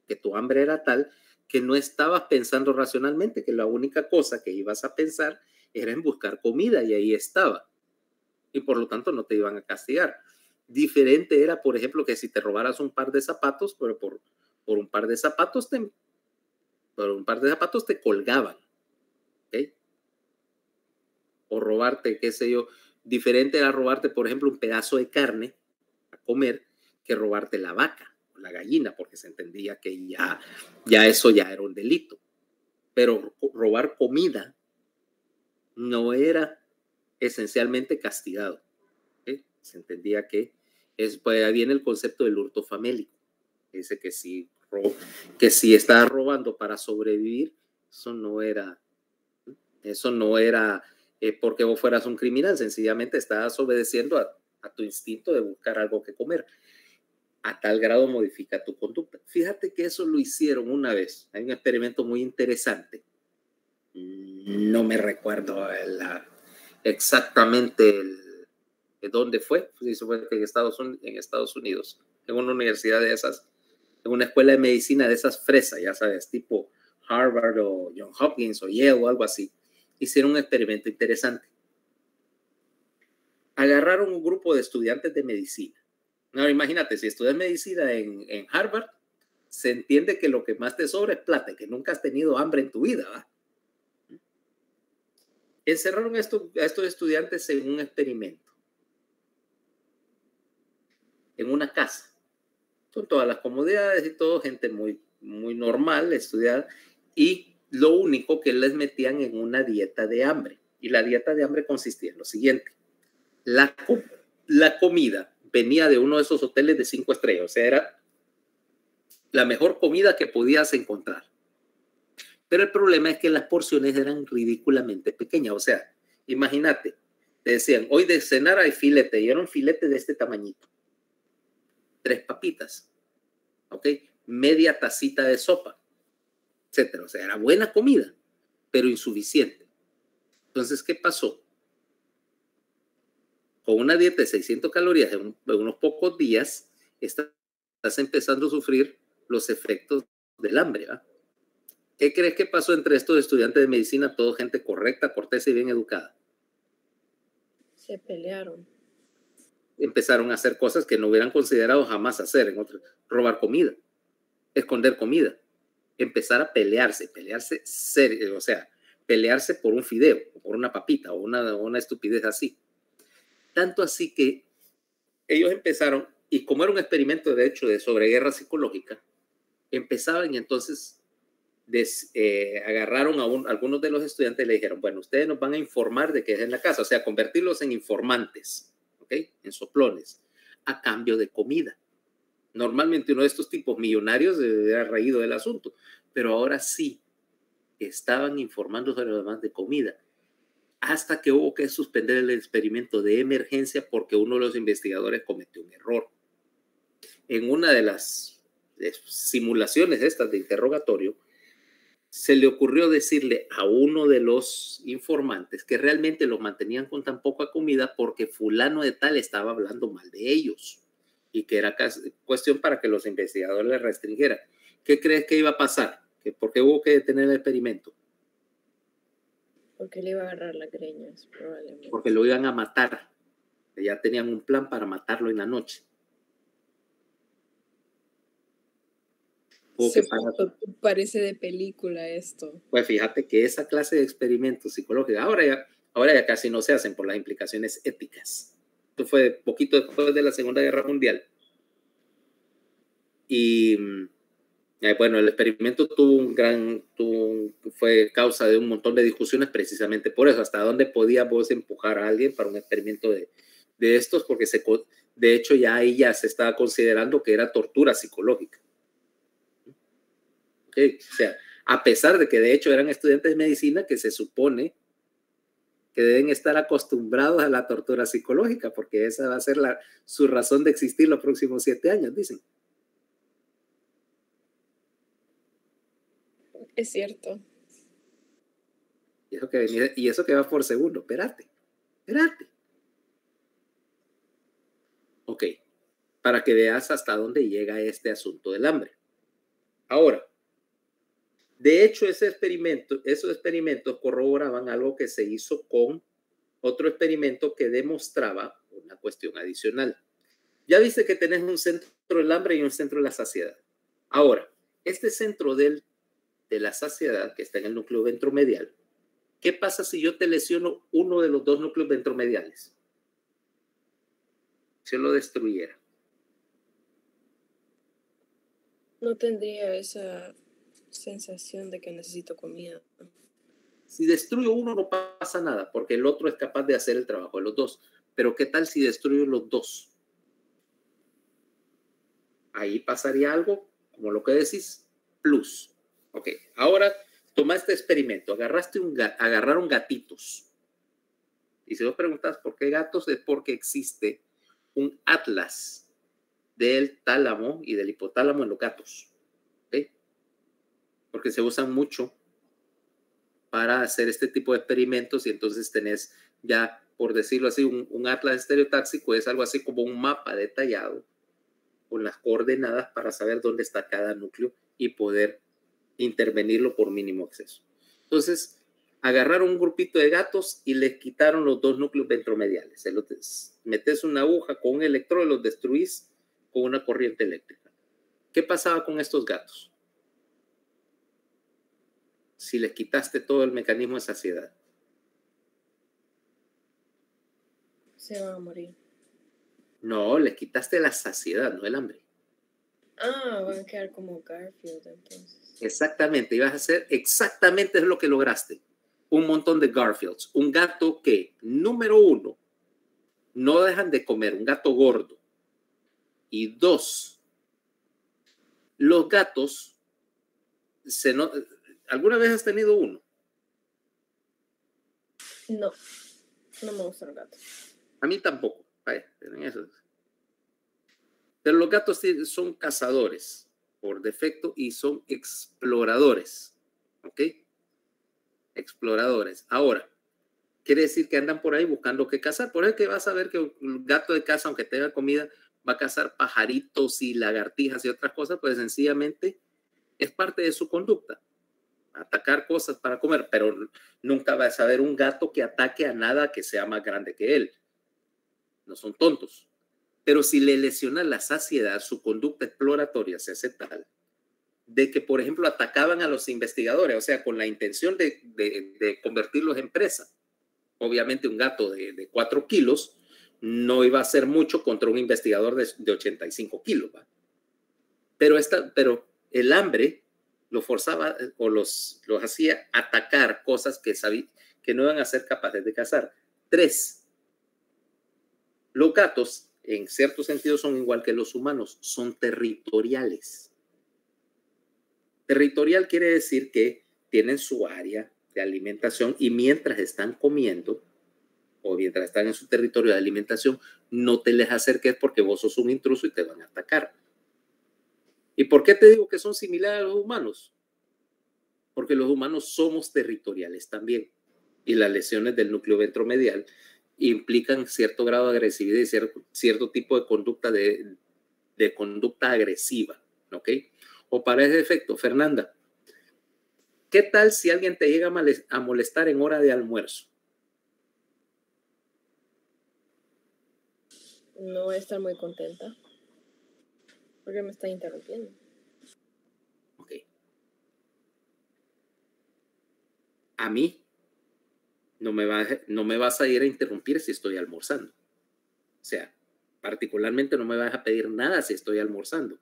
Speaker 1: que tu hambre era tal, que no estabas pensando racionalmente, que la única cosa que ibas a pensar era en buscar comida y ahí estaba. Y por lo tanto no te iban a castigar. Diferente era, por ejemplo, que si te robaras un par de zapatos, pero por un par de zapatos te colgaban. ¿Okay? O robarte, qué sé yo. Diferente era robarte, por ejemplo, un pedazo de carne a comer que robarte la vaca o la gallina, porque se entendía que ya eso ya era un delito. Pero robar comida no era esencialmente castigado. ¿Okay? Se entendía que pues ahí viene el concepto del hurto famélico. Dice que si estabas robando para sobrevivir, eso no era porque vos fueras un criminal, sencillamente estabas obedeciendo a tu instinto de buscar algo que comer. A tal grado modifica tu conducta. Fíjate que eso lo hicieron una vez. Hay un experimento muy interesante. No me recuerdo exactamente dónde fue. Eso fue en Estados Unidos, en una universidad de esas, en una escuela de medicina de esas fresas, ya sabes, tipo Harvard o Johns Hopkins o Yale o algo así. Hicieron un experimento interesante. Agarraron un grupo de estudiantes de medicina. Ahora imagínate, si estudias medicina en Harvard, se entiende que lo que más te sobra es plata, que nunca has tenido hambre en tu vida, ¿va? Encerraron a estos estudiantes en un experimento, en una casa, con todas las comodidades y todo, gente muy, muy normal, estudiada, y lo único que les metían en una dieta de hambre. Y la dieta de hambre consistía en lo siguiente: la comida venía de uno de esos hoteles de 5 estrellas, o sea, era la mejor comida que podías encontrar. Pero el problema es que las porciones eran ridículamente pequeñas. O sea, imagínate, te decían, hoy de cenar hay filete, y era un filete de este tamañito. 3 papitas, ¿ok? Media tacita de sopa, etcétera. O sea, era buena comida, pero insuficiente. Entonces, ¿qué pasó? Con una dieta de 600 calorías en unos pocos días, estás empezando a sufrir los efectos del hambre, ¿va? ¿Qué crees que pasó entre estos estudiantes de medicina, todo gente correcta, cortés y bien educada?
Speaker 2: Se pelearon.
Speaker 1: Empezaron a hacer cosas que no hubieran considerado jamás hacer, robar comida, esconder comida, empezar a pelearse serio, o sea, pelearse por un fideo, o por una papita, o una estupidez así. Tanto así que ellos empezaron, y como era un experimento de hecho sobre guerra psicológica, empezaban y entonces agarraron a algunos de los estudiantes y le dijeron, bueno, ustedes nos van a informar de qué es en la casa, o sea, convertirlos en informantes, ¿ok? En soplones, a cambio de comida. Normalmente uno de estos tipos millonarios se hubiera reído del asunto, pero ahora sí estaban informando sobre lo demás de comida, hasta que hubo que suspender el experimento de emergencia porque uno de los investigadores cometió un error. En una de las simulaciones estas de interrogatorio, se le ocurrió decirle a uno de los informantes que realmente los mantenían con tan poca comida porque fulano de tal estaba hablando mal de ellos. y que era cuestión para que los investigadores le restringieran. ¿Qué crees que iba a pasar? ¿Por qué hubo que detener el experimento?
Speaker 2: Porque le iba a agarrar las greñas, probablemente.
Speaker 1: Porque lo iban a matar. Ya tenían un plan para matarlo en la noche.
Speaker 2: Parece de película esto.
Speaker 1: Pues fíjate que esa clase de experimentos psicológicos ahora ya casi no se hacen por las implicaciones éticas. Esto fue poquito después de la Segunda Guerra Mundial. Y bueno, el experimento fue causa de un montón de discusiones precisamente por eso, hasta dónde podías vos empujar a alguien para un experimento de estos, porque de hecho ya ahí ya se estaba considerando que era tortura psicológica. ¿Okay? O sea, a pesar de que de hecho eran estudiantes de medicina que se supone que deben estar acostumbrados a la tortura psicológica, porque esa va a ser su razón de existir los próximos 7 años, dicen.
Speaker 2: Es cierto.
Speaker 1: Y eso que va por segundo. Espérate. Ok. Para que veas hasta dónde llega este asunto del hambre. Ahora, de hecho, esos experimentos corroboraban algo que se hizo con otro experimento que demostraba una cuestión adicional. Ya viste que tenés un centro del hambre y un centro de la saciedad. Ahora, este centro de la saciedad, que está en el núcleo ventromedial, ¿qué pasa si yo te lesiono uno de los dos núcleos ventromediales? Si yo lo destruyera.
Speaker 2: No tendría esa sensación de que necesito comida.
Speaker 1: Si destruyo uno no pasa nada, porque el otro es capaz de hacer el trabajo de los dos. Pero ¿qué tal si destruyo los dos? Ahí pasaría algo, como lo que decís, plus. Ok, ahora toma este experimento. Agarraron gatitos. Y si vos preguntas por qué gatos, es porque existe un atlas del tálamo y del hipotálamo en los gatos. ¿Okay? Porque se usan mucho para hacer este tipo de experimentos y entonces tenés ya, por decirlo así, un atlas estereotáxico es algo así como un mapa detallado con las coordenadas para saber dónde está cada núcleo y poder intervenirlo por mínimo acceso. Entonces, agarraron un grupito de gatos y les quitaron los dos núcleos ventromediales. Metes una aguja con un electrodo y los destruís con una corriente eléctrica. ¿Qué pasaba con estos gatos? Si les quitaste todo el mecanismo de saciedad.
Speaker 2: Se van a morir.
Speaker 1: No, les quitaste la saciedad, no el hambre.
Speaker 2: Van a quedar como Garfield entonces.
Speaker 1: Exactamente, ibas a hacer exactamente lo que lograste. Un montón de Garfields. Un gato que, número 1, no dejan de comer, un gato gordo. Y 2, los gatos, ¿alguna vez has tenido uno?
Speaker 2: No me gustan los gatos.
Speaker 1: A mí tampoco. Pero los gatos son cazadores por defecto y son exploradores. ¿Ok? Exploradores. Ahora, quiere decir que andan por ahí buscando qué cazar. Por eso que vas a ver que un gato de caza, aunque tenga comida, va a cazar pajaritos y lagartijas y otras cosas, pues sencillamente es parte de su conducta. Atacar cosas para comer, pero nunca vas a ver un gato que ataque a nada que sea más grande que él. No son tontos. Pero si le lesiona la saciedad, su conducta exploratoria se hace tal de que, por ejemplo, atacaban a los investigadores, o sea, con la intención de convertirlos en presa. Obviamente un gato de 4 kilos no iba a hacer mucho contra un investigador de 85 kilos. ¿Va? Pero el hambre lo forzaba o los hacía atacar cosas que no iban a ser capaces de cazar. 3, los gatos en cierto sentido son igual que los humanos, son territoriales. Territorial quiere decir que tienen su área de alimentación y mientras están comiendo o mientras están en su territorio de alimentación, no te les acerques porque vos sos un intruso y te van a atacar. ¿Y por qué te digo que son similares a los humanos? Porque los humanos somos territoriales también y las lesiones del núcleo ventromedial implican cierto grado de agresividad y cierto tipo de conducta de de conducta agresiva, ¿ok? O para ese efecto, Fernanda, ¿qué tal si alguien te llega a molestar en hora de almuerzo?
Speaker 2: No voy a estar muy contenta porque me está interrumpiendo.
Speaker 1: Ok. A mí no me vas a ir a interrumpir si estoy almorzando. O sea, particularmente no me vas a pedir nada si estoy almorzando,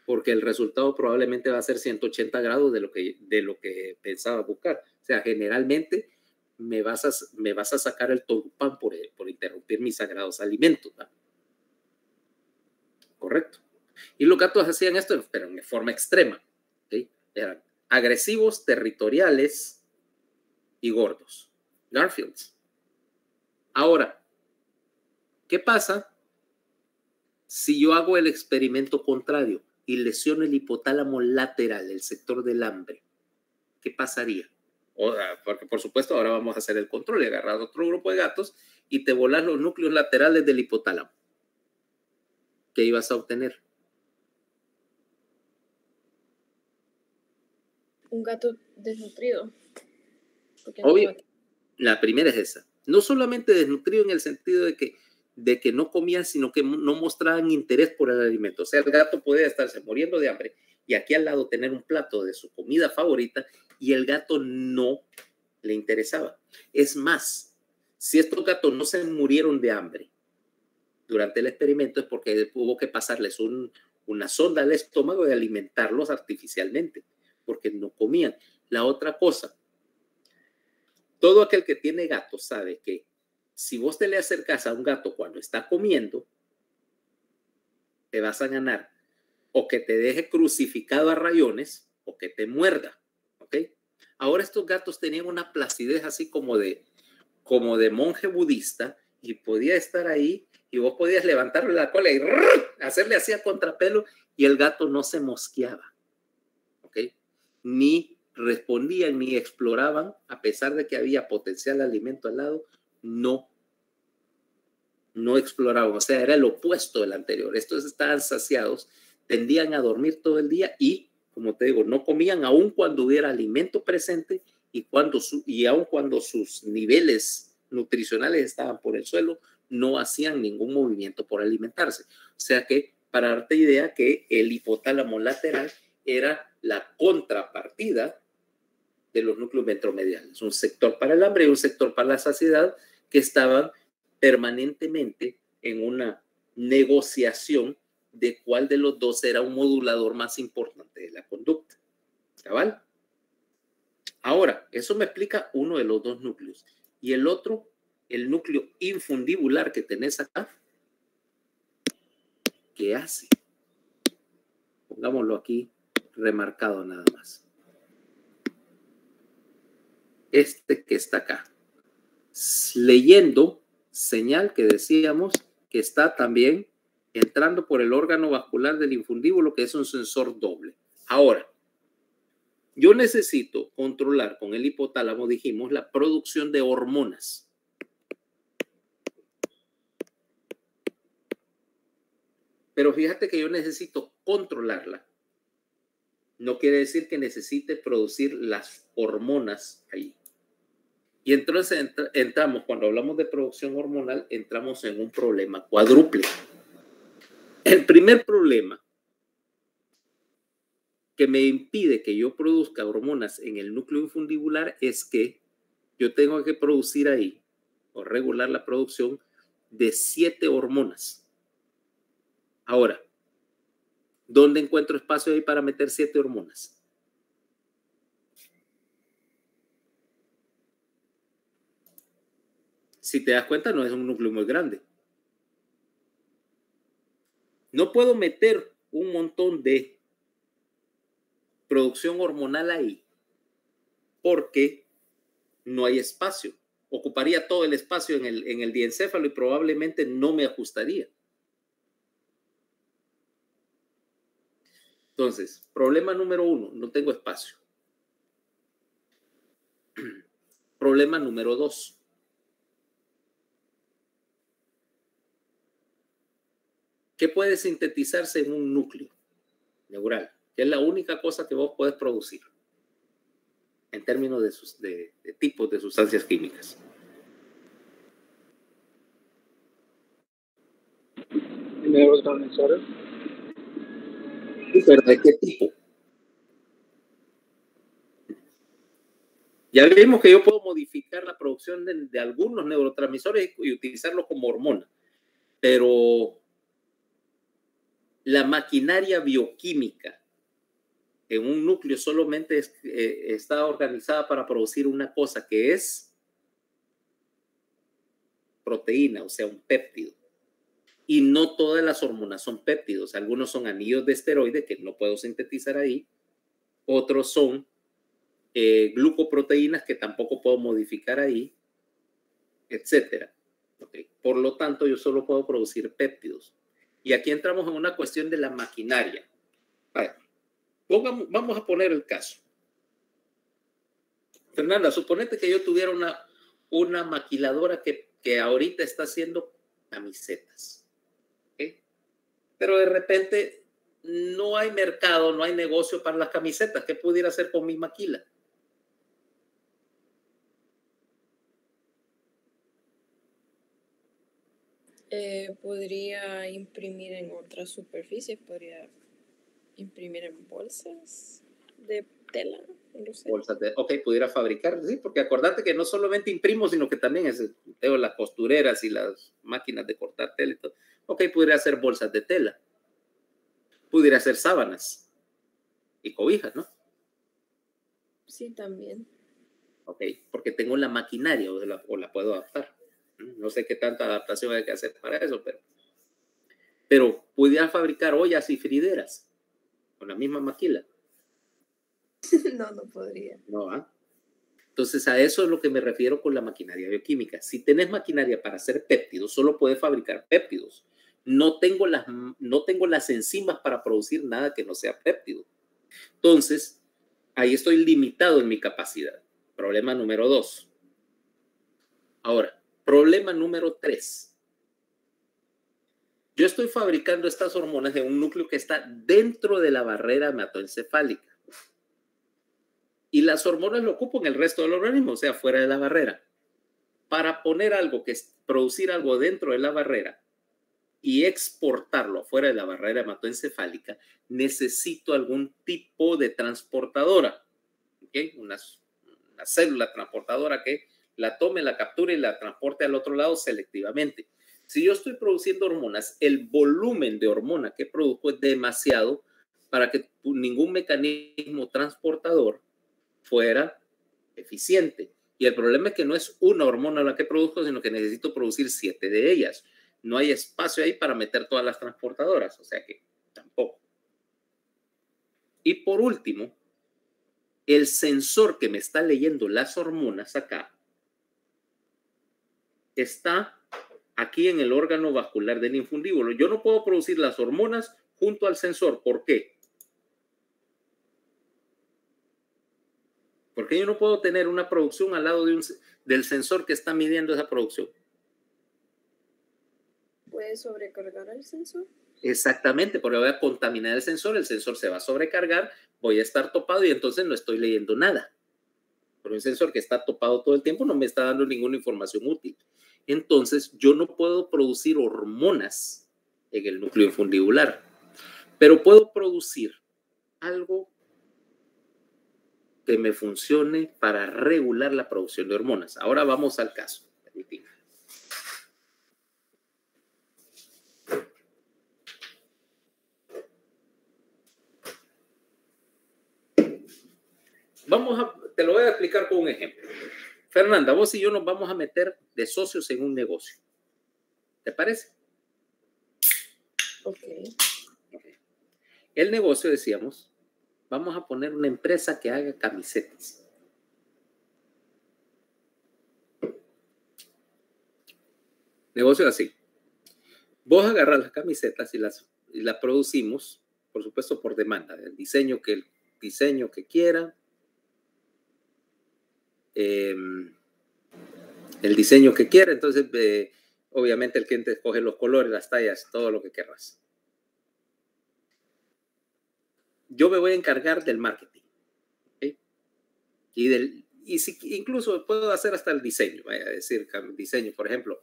Speaker 1: porque el resultado probablemente va a ser 180 grados de lo que pensaba buscar. O sea, generalmente me vas a sacar el tulupán por interrumpir mis sagrados alimentos, ¿va? Correcto. Y los gatos hacían esto, pero en forma extrema, ¿okay? Eran agresivos, territoriales y gordos. Garfields. Ahora, ¿qué pasa si yo hago el experimento contrario y lesiono el hipotálamo lateral, el sector del hambre? ¿Qué pasaría? Porque por supuesto ahora vamos a hacer el control y agarrar otro grupo de gatos y te volas los núcleos laterales del hipotálamo. ¿Qué ibas a obtener?
Speaker 2: Un gato desnutrido.
Speaker 1: Obvio, la primera es esa. No solamente desnutrido en el sentido de que no comían, sino que no mostraban interés por el alimento. O sea, el gato podía estarse muriendo de hambre y aquí al lado tener un plato de su comida favorita y el gato no le interesaba. Es más, si estos gatos no se murieron de hambre durante el experimento es porque hubo que pasarles una sonda al estómago y alimentarlos artificialmente, porque no comían. La otra cosa, todo aquel que tiene gato sabe que si vos te le acercas a un gato cuando está comiendo, te vas a ganar o que te deje crucificado a rayones o que te muerda, ¿ok? Ahora estos gatos tenían una placidez así como de monje budista y podía estar ahí y vos podías levantarle la cola y hacerle así a contrapelo y el gato no se mosqueaba, ¿ok? Ni respondían ni exploraban, a pesar de que había potencial alimento al lado, no exploraban, o sea, era el opuesto del anterior. Estos estaban saciados, tendían a dormir todo el día y, como te digo, no comían aun cuando hubiera alimento presente y aun cuando sus niveles nutricionales estaban por el suelo, no hacían ningún movimiento por alimentarse. O sea que, para darte idea, que el hipotálamo lateral era la contrapartida de los núcleos ventromediales, un sector para el hambre y un sector para la saciedad que estaban permanentemente en una negociación de cuál de los dos era un modulador más importante de la conducta. ¿Cabal? Ahora, eso me explica uno de los dos núcleos. Y el otro, el núcleo infundibular que tenés acá, ¿qué hace? Pongámoslo aquí remarcado nada más. Este que está acá. Leyendo señal que decíamos que está también entrando por el órgano vascular del infundíbulo, que es un sensor doble. Ahora, yo necesito controlar con el hipotálamo, dijimos, la producción de hormonas. Pero fíjate que yo necesito controlarla. No quiere decir que necesite producir las hormonas ahí. Y entonces entramos, cuando hablamos de producción hormonal, entramos en un problema cuádruple. El primer problema que me impide que yo produzca hormonas en el núcleo infundibular es que yo tengo que producir ahí o regular la producción de 7 hormonas. Ahora, ¿dónde encuentro espacio ahí para meter 7 hormonas? Si te das cuenta, no es un núcleo muy grande. No puedo meter un montón de producción hormonal ahí porque no hay espacio. Ocuparía todo el espacio en el diencéfalo y probablemente no me ajustaría. Entonces, problema número 1, no tengo espacio. Problema número 2. ¿Qué puede sintetizarse en un núcleo neural? Que es la única cosa que vos podés producir en términos de tipos de sustancias químicas.
Speaker 3: Neurotransmisores.
Speaker 1: ¿Pero de qué tipo? Ya vimos que yo puedo modificar la producción de algunos neurotransmisores y utilizarlos como hormona, pero la maquinaria bioquímica en un núcleo solamente está organizada para producir una cosa que es proteína, o sea, un péptido. Y no todas las hormonas son péptidos. Algunos son anillos de esteroide que no puedo sintetizar ahí. Otros son glucoproteínas que tampoco puedo modificar ahí, etcétera. Okay. Por lo tanto, yo solo puedo producir péptidos. Y aquí entramos en una cuestión de la maquinaria. Vamos a poner el caso. Fernanda, suponete que yo tuviera una maquiladora que ahorita está haciendo camisetas. ¿Okay? Pero de repente no hay mercado, no hay negocio para las camisetas. ¿Qué pudiera hacer con mi maquila?
Speaker 2: Podría imprimir en otras superficies, podría imprimir en bolsas de tela, no sé.
Speaker 1: Bolsas ok, pudiera fabricar, sí, porque acordate que no solamente imprimo, sino que también tengo las costureras y las máquinas de cortar tela y todo. Ok, pudiera hacer bolsas de tela. Pudiera hacer sábanas y cobijas, ¿no?
Speaker 2: Sí, también.
Speaker 1: Ok, porque tengo la maquinaria o la puedo adaptar. No sé qué tanta adaptación hay que hacer para eso, pero pudiera fabricar ollas y frideras con la misma maquila.
Speaker 2: No podría.
Speaker 1: No, ¿ah? Entonces, a eso es lo que me refiero con la maquinaria bioquímica. Si tenés maquinaria para hacer péptidos, solo puedes fabricar péptidos. No tengo las enzimas para producir nada que no sea péptido. Entonces, ahí estoy limitado en mi capacidad. Problema número 2. Ahora, problema número 3. Yo estoy fabricando estas hormonas de un núcleo que está dentro de la barrera hematoencefálica. Y las hormonas lo ocupan el resto del organismo, o sea, fuera de la barrera. Para poner algo, producir algo dentro de la barrera y exportarlo fuera de la barrera hematoencefálica, necesito algún tipo de transportadora. ¿Okay? Una célula transportadora que la tome, la capture y la transporte al otro lado selectivamente. Si yo estoy produciendo hormonas, el volumen de hormona que produzco es demasiado para que ningún mecanismo transportador fuera eficiente. Y el problema es que no es una hormona la que produzco, sino que necesito producir 7 de ellas. No hay espacio ahí para meter todas las transportadoras, o sea que tampoco. Y por último, el sensor que me está leyendo las hormonas acá está aquí en el órgano vascular del infundíbulo. Yo no puedo producir las hormonas junto al sensor. ¿Por qué? Porque yo no puedo tener una producción al lado del sensor que está midiendo esa producción.
Speaker 2: ¿Puede sobrecargar el sensor?
Speaker 1: Exactamente, porque voy a contaminar el sensor se va a sobrecargar, voy a estar topado y entonces no estoy leyendo nada. Pero un sensor que está topado todo el tiempo no me está dando ninguna información útil. Entonces, yo no puedo producir hormonas en el núcleo infundibular, pero puedo producir algo que me funcione para regular la producción de hormonas. Ahora vamos al caso. Te lo voy a explicar con un ejemplo. Fernanda, vos y yo nos vamos a meter de socios en un negocio. ¿Te parece?
Speaker 2: Ok.
Speaker 1: El negocio, decíamos, vamos a poner una empresa que haga camisetas. Negocio así. Vos agarras las camisetas y las producimos, por supuesto, por demanda. El diseño que quiera. El diseño que quiera. Entonces, obviamente el cliente escoge los colores, las tallas, todo lo que querrás. yo me voy a encargar del marketing. ¿Okay? Y si, incluso puedo hacer hasta el diseño, vaya a decir, diseño, por ejemplo,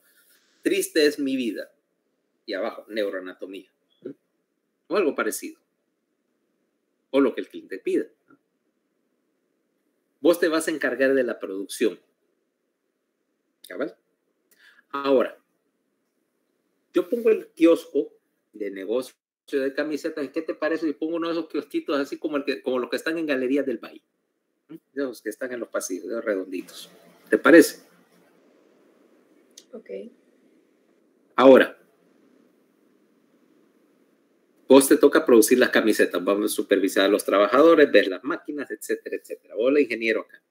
Speaker 1: triste es mi vida, y abajo, neuroanatomía, ¿no? O algo parecido, o lo que el cliente pida, ¿no? Vos te vas a encargar de la producción. ¿Cabal? Ahora, yo pongo el kiosco de negocio de camisetas. ¿Qué te parece si pongo uno de esos kiosquitos así como los que están en Galerías del Valle? Los que están en los pasillos, de redonditos. ¿Te parece?
Speaker 2: Ok.
Speaker 1: Ahora, vos te toca producir las camisetas. Vamos a supervisar a los trabajadores, ver las máquinas, etcétera, etcétera. Vos, el ingeniero acá.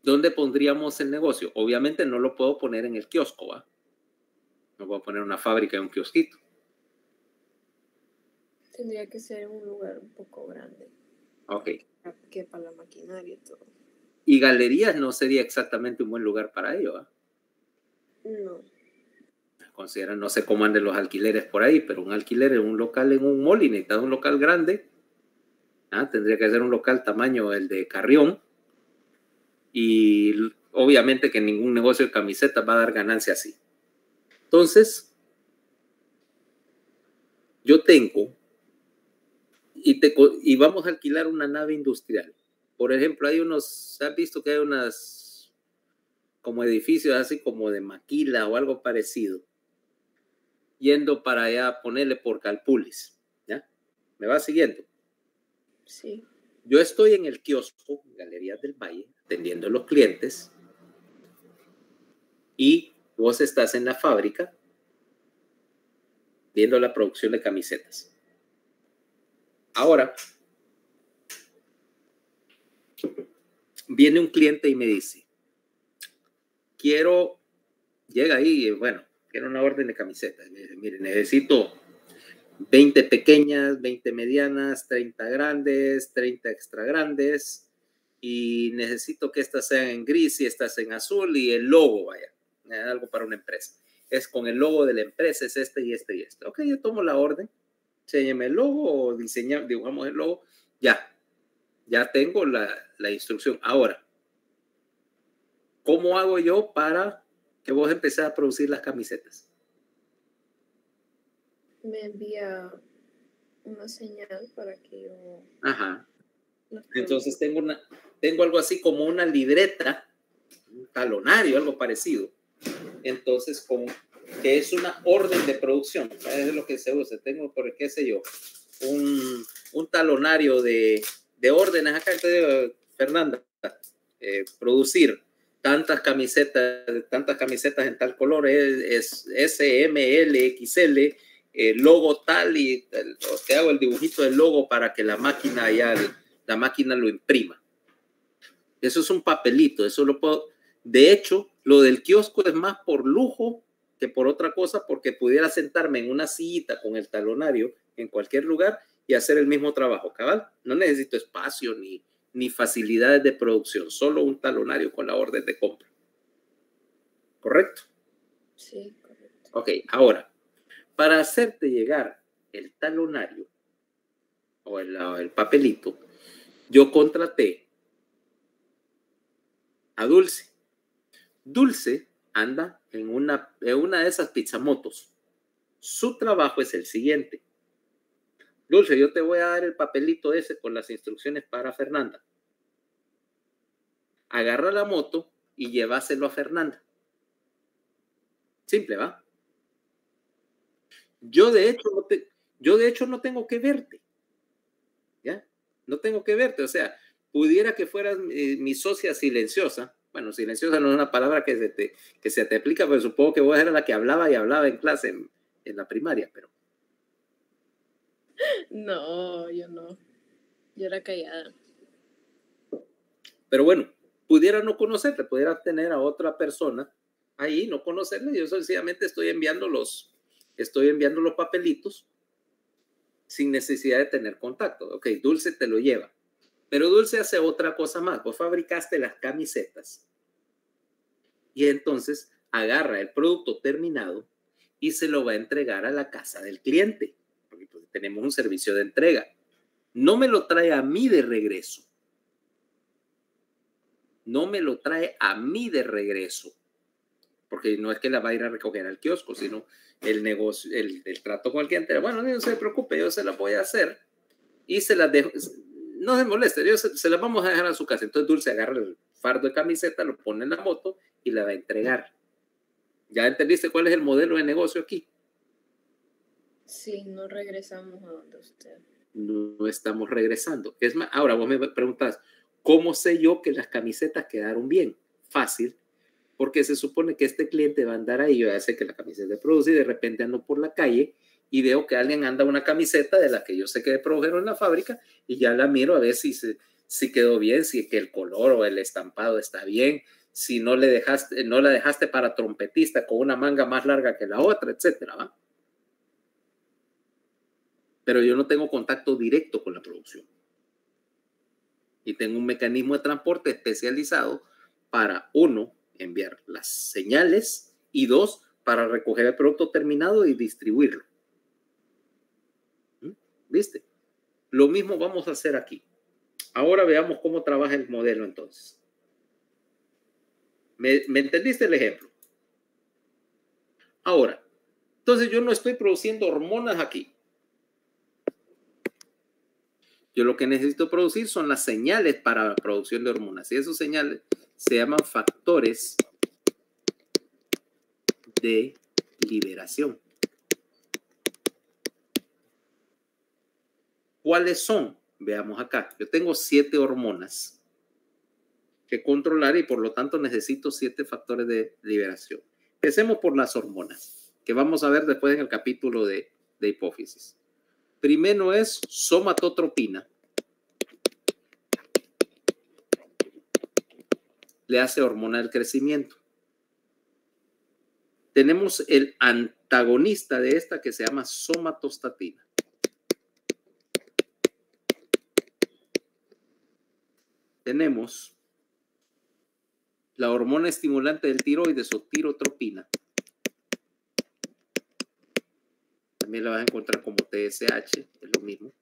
Speaker 1: ¿Dónde pondríamos el negocio? Obviamente no lo puedo poner en el kiosco, ¿va? No puedo poner una fábrica en un kiosquito.
Speaker 2: Tendría que ser un lugar un poco grande.
Speaker 1: Ok.
Speaker 2: Que para la maquinaria y todo.
Speaker 1: Y galerías no sería exactamente un buen lugar para ello, ¿va?
Speaker 2: No.
Speaker 1: Consideran, no sé cómo anden los alquileres por ahí, pero un alquiler en un local en un mall y necesitas un local grande. Tendría que ser un local tamaño el de Carrión. Y obviamente que ningún negocio de camisetas va a dar ganancia así. Entonces, yo tengo y vamos a alquilar una nave industrial. Por ejemplo, ¿has visto que hay unas como edificios así como de maquila o algo parecido? Yendo para allá, ponerle por Calpulis, ¿ya? ¿Me va siguiendo?
Speaker 2: Sí.
Speaker 1: Yo estoy en el kiosco, Galerías del Valle, atendiendo a los clientes, y vos estás en la fábrica viendo la producción de camisetas. Ahora, viene un cliente y me dice, llega ahí, bueno, quiero una orden de camisetas. Me dice, mire, necesito 20 pequeñas, 20 medianas, 30 grandes, 30 extra grandes, y necesito que estas sean en gris y estas en azul, y el logo, vaya, algo para una empresa. Es con el logo de la empresa, es este y este y este. Ok, yo tomo la orden, enséñeme el logo o dibujamos el logo, ya tengo la instrucción. Ahora, ¿cómo hago yo para que vos empecés a producir las camisetas?
Speaker 2: Me envía una señal para que yo...
Speaker 1: Ajá. Entonces tengo algo así como una libreta, un talonario, algo parecido. Entonces, que es una orden de producción. Es lo que se usa. Tengo, por qué sé yo, un talonario de órdenes. Acá te digo, Fernanda, producir tantas camisetas en tal color, es S, M, L, XL, logo tal, y te hago el dibujito del logo para que la máquina lo imprima. Eso es un papelito, eso lo puedo. De hecho, lo del kiosco es más por lujo que por otra cosa, porque pudiera sentarme en una sillita con el talonario en cualquier lugar y hacer el mismo trabajo, cabal. No necesito espacio ni facilidades de producción, solo un talonario con la orden de compra. ¿Correcto?
Speaker 2: Sí, correcto.
Speaker 1: Ok, ahora, para hacerte llegar el talonario o el papelito, yo contraté a Dulce. Dulce anda en una de esas pizzamotos. Su trabajo es el siguiente. Dulce, yo te voy a dar el papelito ese con las instrucciones para Fernanda. Agarra la moto y llévaselo a Fernanda. Simple, ¿va? Yo de hecho no tengo que verte. ¿Ya? No tengo que verte. O sea, pudiera que fueras mi socia silenciosa. Bueno, silenciosa no es una palabra que se te aplica, pero supongo que vos eras la que hablaba y hablaba en clase en la primaria, pero...
Speaker 2: No, yo no. Yo era callada.
Speaker 1: Pero bueno, pudiera no conocerte, pudiera tener a otra persona ahí, no conocerle. Yo sencillamente estoy enviando los papelitos sin necesidad de tener contacto. Ok, Dulce te lo lleva. Pero Dulce hace otra cosa más. Vos fabricaste las camisetas y entonces agarra el producto terminado y se lo va a entregar a la casa del cliente. Porque pues, tenemos un servicio de entrega. No me lo trae a mí de regreso. No me lo trae a mí de regreso. Porque no es que la va a ir a recoger al kiosco, sino el negocio, el trato con el cliente. Bueno, no se preocupe, yo se la voy a hacer y se las dejo. No se moleste, se las vamos a dejar a su casa. Entonces Dulce agarra el fardo de camiseta, lo pone en la moto y la va a entregar. ¿Ya entendiste cuál es el modelo de negocio aquí?
Speaker 2: Sí, no regresamos a donde usted.
Speaker 1: No estamos regresando. Es más, ahora vos me preguntas, ¿cómo sé yo que las camisetas quedaron bien? Fácil, porque se supone que este cliente va a andar ahí, yo ya sé que la camiseta es producida y de repente ando por la calle y veo que alguien anda una camiseta de la que yo sé que produjeron en la fábrica y ya la miro a ver si quedó bien, si que el color o el estampado está bien, si no la dejaste para trompetista con una manga más larga que la otra, etcétera, ¿va? Pero yo no tengo contacto directo con la producción. Y tengo un mecanismo de transporte especializado para, uno, enviar las señales y dos, para recoger el producto terminado y distribuirlo. ¿Viste? Lo mismo vamos a hacer aquí. Ahora veamos cómo trabaja el modelo entonces. ¿Me entendiste el ejemplo? Ahora, entonces yo no estoy produciendo hormonas aquí. Yo lo que necesito producir son las señales para la producción de hormonas. Y esas señales se llaman factores de liberación. ¿Cuáles son? Veamos acá. Yo tengo 7 hormonas que controlar y por lo tanto necesito 7 factores de liberación. Empecemos por las hormonas, que vamos a ver después en el capítulo de hipófisis. Primero es somatotropina. Le hace hormona del crecimiento. Tenemos el antagonista de esta que se llama somatostatina. Tenemos la hormona estimulante del tiroides o tirotropina. También la vas a encontrar como TSH, es lo mismo.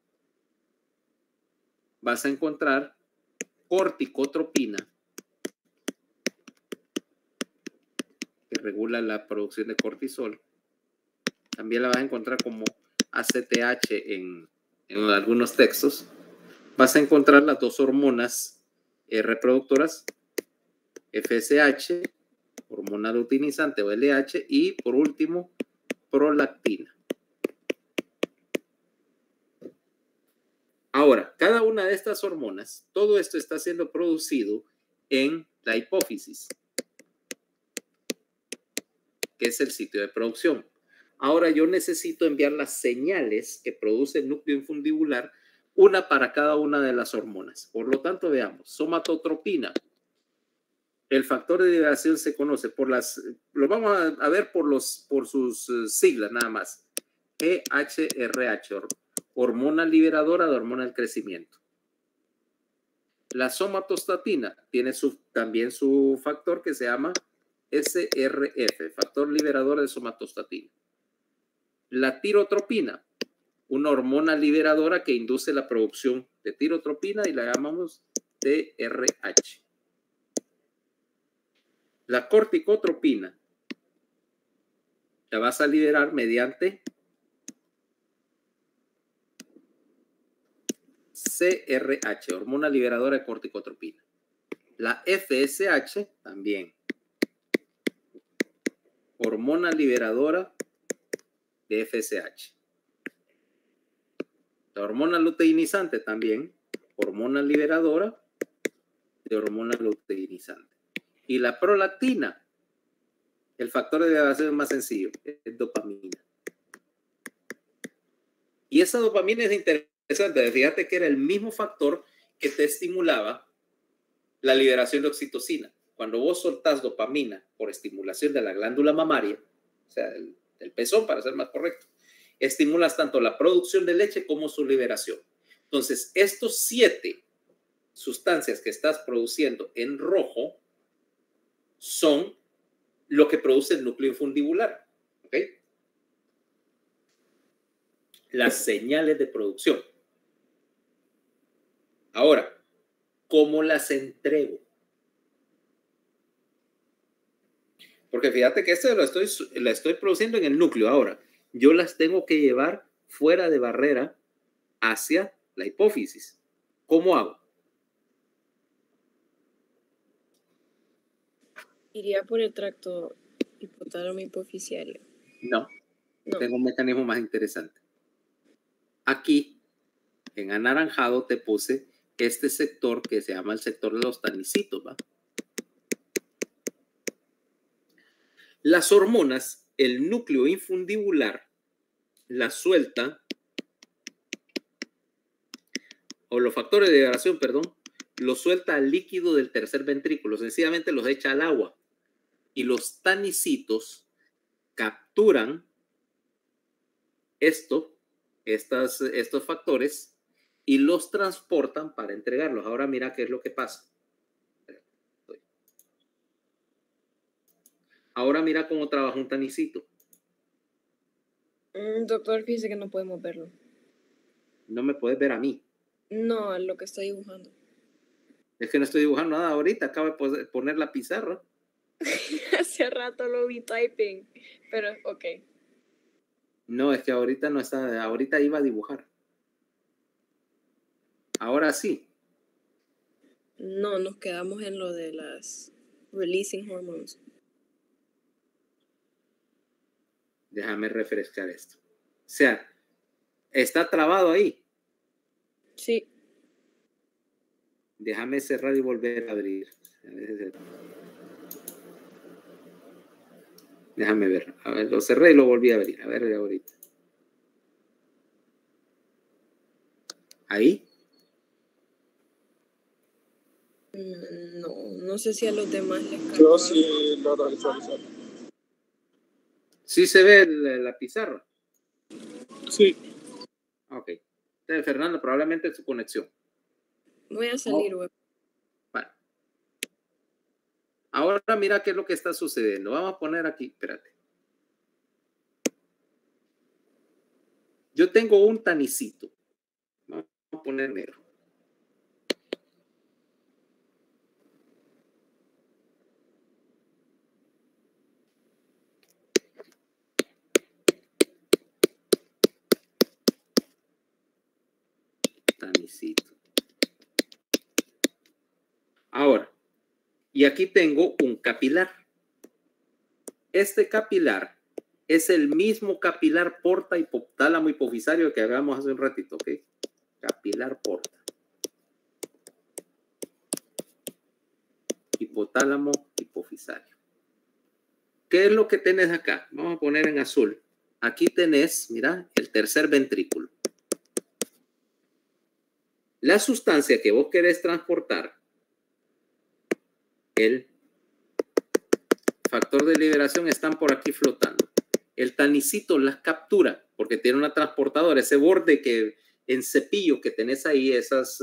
Speaker 1: Vas a encontrar corticotropina, que regula la producción de cortisol. También la vas a encontrar como ACTH en algunos textos. Vas a encontrar las 2 hormonas reproductoras, FSH, hormona luteinizante o LH, y por último, prolactina. Ahora, cada una de estas hormonas, todo esto está siendo producido en la hipófisis, que es el sitio de producción. Ahora yo necesito enviar las señales que produce el núcleo infundibular, una para cada una de las hormonas. Por lo tanto, veamos, somatotropina. El factor de liberación se conoce por lo vamos a ver por sus siglas nada más. GHRH, hormona liberadora de hormona del crecimiento. La somatostatina tiene también su factor que se llama SRF, factor liberador de somatostatina. La tirotropina, una hormona liberadora que induce la producción de tirotropina y la llamamos TRH. La corticotropina la vas a liberar mediante CRH, hormona liberadora de corticotropina. La FSH también, hormona liberadora de FSH. La hormona luteinizante también, hormona liberadora de hormona luteinizante. Y la prolactina, el factor de liberación es más sencillo, es dopamina. Y esa dopamina es interesante, fíjate que era el mismo factor que te estimulaba la liberación de oxitocina. Cuando vos soltás dopamina por estimulación de la glándula mamaria, o sea, del pezón para ser más correcto, estimulas tanto la producción de leche como su liberación. Entonces, estos 7 sustancias que estás produciendo en rojo son lo que produce el núcleo infundibular. ¿Ok? las señales de producción. Ahora, ¿cómo las entrego? Porque fíjate que esto la estoy produciendo en el núcleo ahora. Yo las tengo que llevar fuera de barrera hacia la hipófisis. ¿Cómo hago?
Speaker 2: Iría por el tracto hipotálamo hipoficiario.
Speaker 1: No. Tengo un mecanismo más interesante. Aquí, en anaranjado, te puse este sector que se llama el sector de los tanicitos, ¿va? Las hormonas, el núcleo infundibular, la suelta, o los factores de liberación, perdón, los suelta al líquido del tercer ventrículo, sencillamente los echa al agua. Y los tanicitos capturan estos factores y los transportan para entregarlos. Ahora mira qué es lo que pasa. Ahora mira cómo trabaja un tanicito.
Speaker 2: Doctor, fíjese que no podemos verlo.
Speaker 1: No me puedes ver a mí.
Speaker 2: No, a lo que estoy dibujando.
Speaker 1: Es que no estoy dibujando nada ahorita. Acabo de poner la pizarra.
Speaker 2: Hace rato lo vi typing, pero ok.
Speaker 1: No, es que ahorita no está. Ahorita iba a dibujar. Ahora sí.
Speaker 2: No, nos quedamos en lo de las releasing hormones.
Speaker 1: Déjame refrescar esto. O sea, ¿está trabado ahí?
Speaker 2: Sí.
Speaker 1: Déjame cerrar y volver a abrir. Déjame ver. A ver, lo cerré y lo volví a abrir. A ver ahorita. ¿Ahí?
Speaker 2: No sé si a los demás les cambió.
Speaker 3: Yo sí lo visualizo.
Speaker 1: ¿Sí se ve la pizarra?
Speaker 3: Sí.
Speaker 1: Ok. Entonces, Fernando, probablemente es su conexión.
Speaker 2: Voy a salir, güey.
Speaker 1: Bueno. Ahora mira qué es lo que está sucediendo. Vamos a poner aquí, espérate. Yo tengo un tanicito. Vamos a poner negro. Tanicito. Ahora, y aquí tengo un capilar. Este capilar es el mismo capilar porta hipotálamo hipofisario que hagamos hace un ratito, ¿ok? Capilar porta. Hipotálamo hipofisario. ¿Qué es lo que tenés acá? Vamos a poner en azul. Aquí tenés, mira, el tercer ventrículo. La sustancia que vos querés transportar, el factor de liberación, están por aquí flotando. El tanicito las captura porque tiene una transportadora. Ese borde que en cepillo que tenés ahí, esas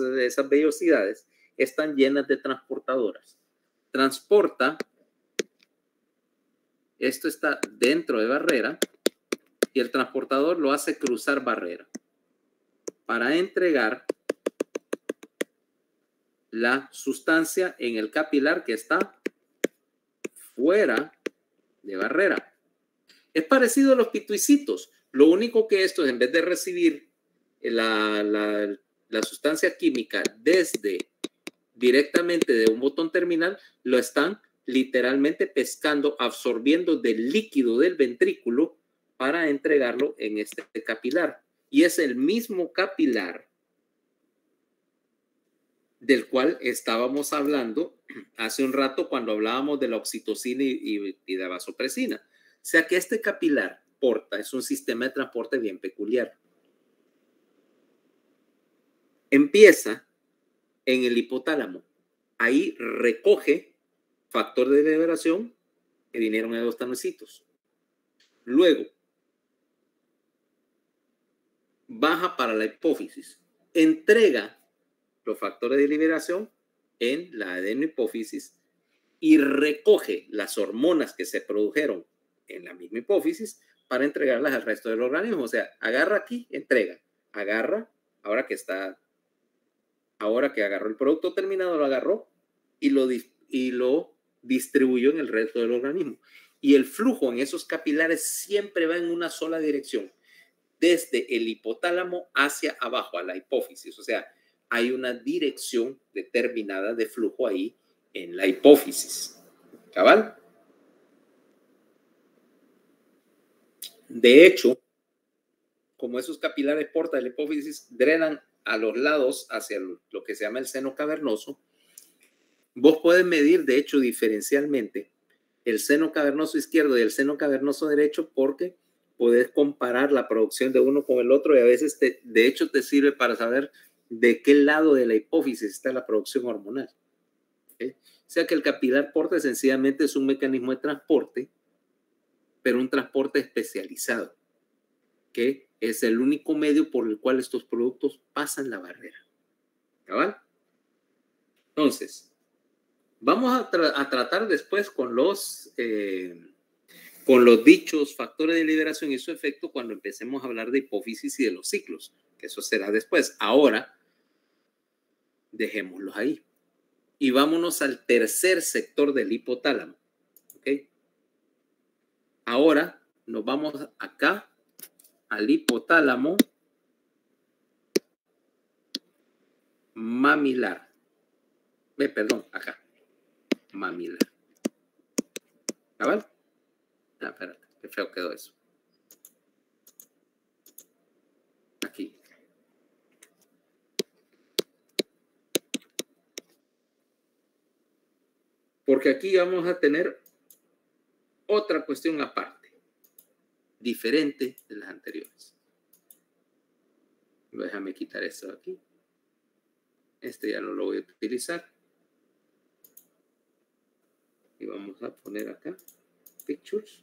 Speaker 1: vellosidades, están llenas de transportadoras. Transporta, esto está dentro de barrera y el transportador lo hace cruzar barrera para entregar la sustancia en el capilar que está fuera de barrera. Es parecido a los pituicitos. Lo único que esto es, en vez de recibir la sustancia química directamente de un botón terminal, lo están literalmente pescando, absorbiendo del líquido del ventrículo para entregarlo en este capilar. Y es el mismo capilar del cual estábamos hablando hace un rato cuando hablábamos de la oxitocina y de la vasopresina. O sea que este capilar porta es un sistema de transporte bien peculiar. Empieza en el hipotálamo. Ahí recoge factor de liberación que vinieron de los tanocitos. Luego baja para la hipófisis. Entrega los factores de liberación en la adenohipófisis y recoge las hormonas que se produjeron en la misma hipófisis para entregarlas al resto del organismo. O sea, agarra aquí, entrega. Agarra, ahora que agarró el producto terminado, lo agarró y lo distribuyó en el resto del organismo. Y el flujo en esos capilares siempre va en una sola dirección, desde el hipotálamo hacia abajo, a la hipófisis. O sea, hay una dirección determinada de flujo ahí en la hipófisis. ¿Cabal? De hecho, como esos capilares porta de la hipófisis drenan a los lados hacia lo que se llama el seno cavernoso, vos podés medir, de hecho, diferencialmente el seno cavernoso izquierdo y el seno cavernoso derecho, porque podés comparar la producción de uno con el otro y a veces, de hecho, te sirve para saber de qué lado de la hipófisis está la producción hormonal. ¿Okay? O sea que el capilar porta sencillamente es un mecanismo de transporte, pero un transporte especializado, que es el único medio por el cual estos productos pasan la barrera. ¿Cabal? Entonces, vamos a tratar después con los dichos factores de liberación y su efecto cuando empecemos a hablar de hipófisis y de los ciclos, que eso será después. Ahora, dejémoslos ahí. Y vámonos al tercer sector del hipotálamo. ¿Okay? Ahora nos vamos acá al hipotálamo mamilar. Perdón, acá. Mamilar. ¿Cabal? Ah, espérate, qué feo quedó eso. Aquí. Porque aquí vamos a tener otra cuestión aparte, diferente de las anteriores. Déjame quitar esto de aquí. Este ya no lo voy a utilizar. Y vamos a poner acá pictures.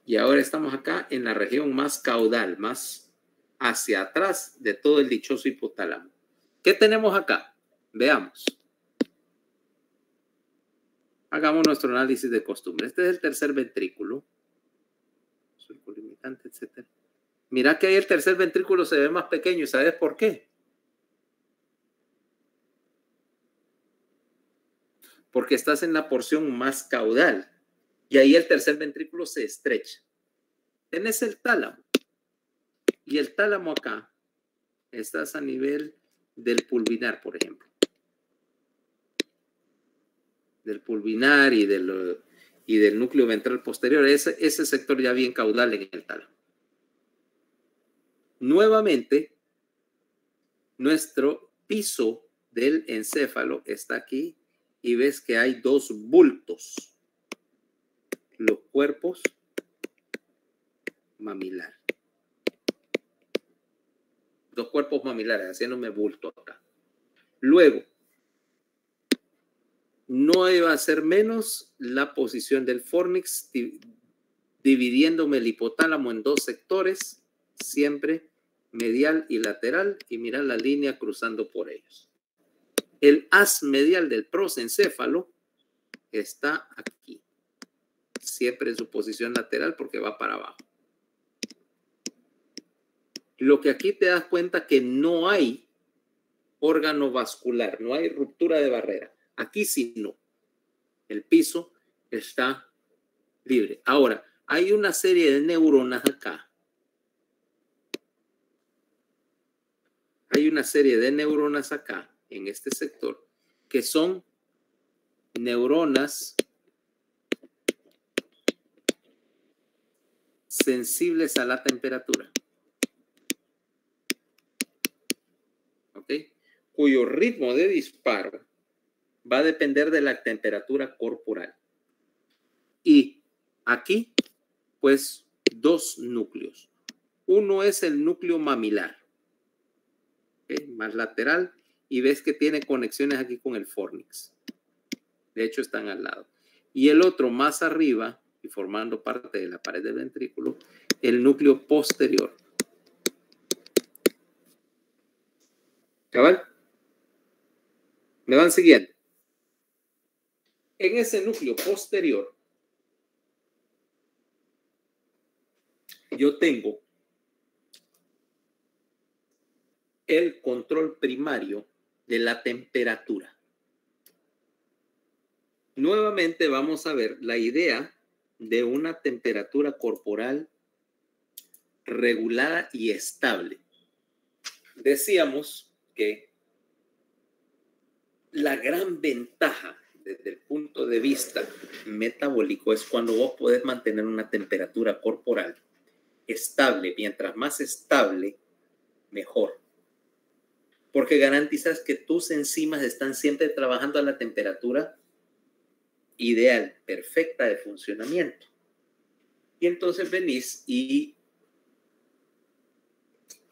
Speaker 1: Y ahora estamos acá en la región más caudal, más hacia atrás de todo el dichoso hipotálamo. ¿Qué tenemos acá? Veamos. Hagamos nuestro análisis de costumbre. Este es el tercer ventrículo. Surco limitante, etc. Mira que ahí el tercer ventrículo se ve más pequeño. ¿Sabes por qué? Porque estás en la porción más caudal. Y ahí el tercer ventrículo se estrecha. Tenés el tálamo. Y el tálamo acá, estás a nivel del pulvinar, por ejemplo. Del pulvinar y del núcleo ventral posterior. Ese sector ya bien caudal en el tálamo. Nuevamente, nuestro piso del encéfalo está aquí y ves que hay dos bultos. Los cuerpos mamilares. Dos cuerpos mamilares, haciéndome bulto acá. Luego, no iba a ser menos la posición del fornix, dividiéndome el hipotálamo en dos sectores, siempre medial y lateral, y mira la línea cruzando por ellos. El haz medial del prosencéfalo está aquí, siempre en su posición lateral porque va para abajo. Lo que aquí te das cuenta que no hay órgano vascular, no hay ruptura de barrera. Aquí sí no. El piso está libre. Ahora, hay una serie de neuronas acá. Hay una serie de neuronas acá, en este sector, que son neuronas sensibles a la temperatura. ¿Ok? Cuyo ritmo de disparo va a depender de la temperatura corporal. Y aquí, pues, dos núcleos. Uno es el núcleo mamilar, ¿okay? Más lateral, y ves que tiene conexiones aquí con el fornix. De hecho, están al lado. Y el otro más arriba, y formando parte de la pared del ventrículo, el núcleo posterior. ¿Cabal? ¿Me van siguiendo? En ese núcleo posterior, yo tengo el control primario de la temperatura. Nuevamente vamos a ver la idea de una temperatura corporal regulada y estable. Decíamos que la gran ventaja desde el punto de vista metabólico es cuando vos podés mantener una temperatura corporal estable. Mientras más estable, mejor. Porque garantizas que tus enzimas están siempre trabajando a la temperatura ideal, perfecta de funcionamiento. Y entonces venís y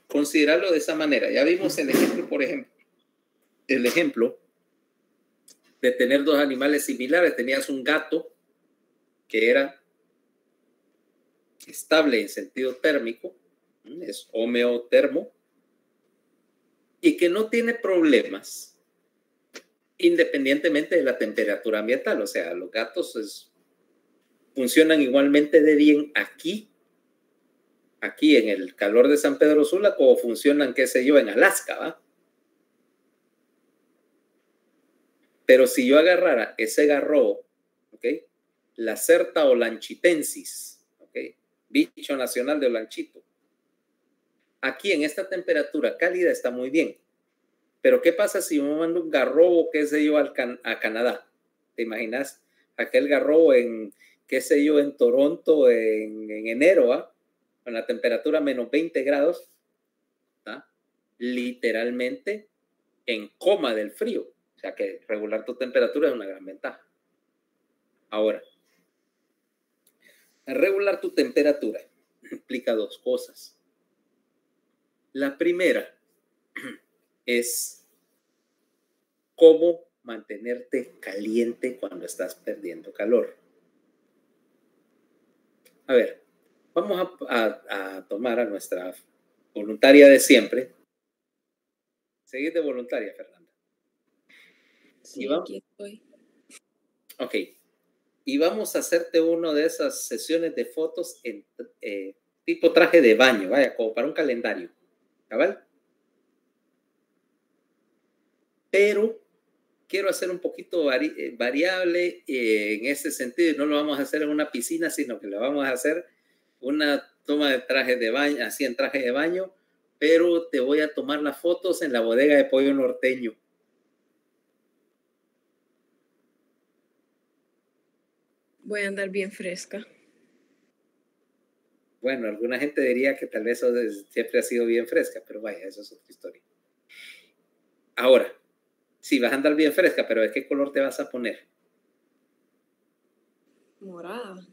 Speaker 1: considerarlo de esa manera. Ya vimos el ejemplo, por ejemplo, el ejemplo de tener dos animales similares. Tenías un gato que era estable en sentido térmico, es homeotermo, y que no tiene problemas independientemente de la temperatura ambiental. O sea, los gatos funcionan igualmente de bien aquí en el calor de San Pedro Sula, como funcionan, qué sé yo, en Alaska, ¿va? Pero si yo agarrara ese garrobo, ¿ok? Lacerta olanchitensis, ¿ok? Bicho nacional de Olanchito. Aquí en esta temperatura cálida está muy bien. Pero ¿qué pasa si me mando un garrobo, qué sé yo, a Canadá? ¿Te imaginas aquel garrobo en, qué sé yo, en Toronto en enero, ¿ah? Con la temperatura menos 20 grados, ¿ah? Literalmente en coma del frío. O sea que regular tu temperatura es una gran ventaja. Ahora, regular tu temperatura implica dos cosas. La primera es cómo mantenerte caliente cuando estás perdiendo calor. A ver, vamos a tomar a nuestra voluntaria de siempre. Seguid de voluntaria, Fernanda.
Speaker 2: Sí, aquí estoy.
Speaker 1: Ok. Y vamos a hacerte una de esas sesiones de fotos en tipo traje de baño, vaya, como para un calendario. ¿Cabal? Pero quiero hacer un poquito variable en ese sentido. Y no lo vamos a hacer en una piscina, sino que lo vamos a hacer una toma de traje de baño, así en traje de baño, pero te voy a tomar las fotos en la bodega de pollo norteño.
Speaker 2: Voy a andar bien fresca.
Speaker 1: Bueno, alguna gente diría que tal vez eso siempre ha sido bien fresca, pero vaya, eso es otra historia. Ahora, sí, vas a andar bien fresca, pero ¿de qué color te vas a poner?
Speaker 2: Morada.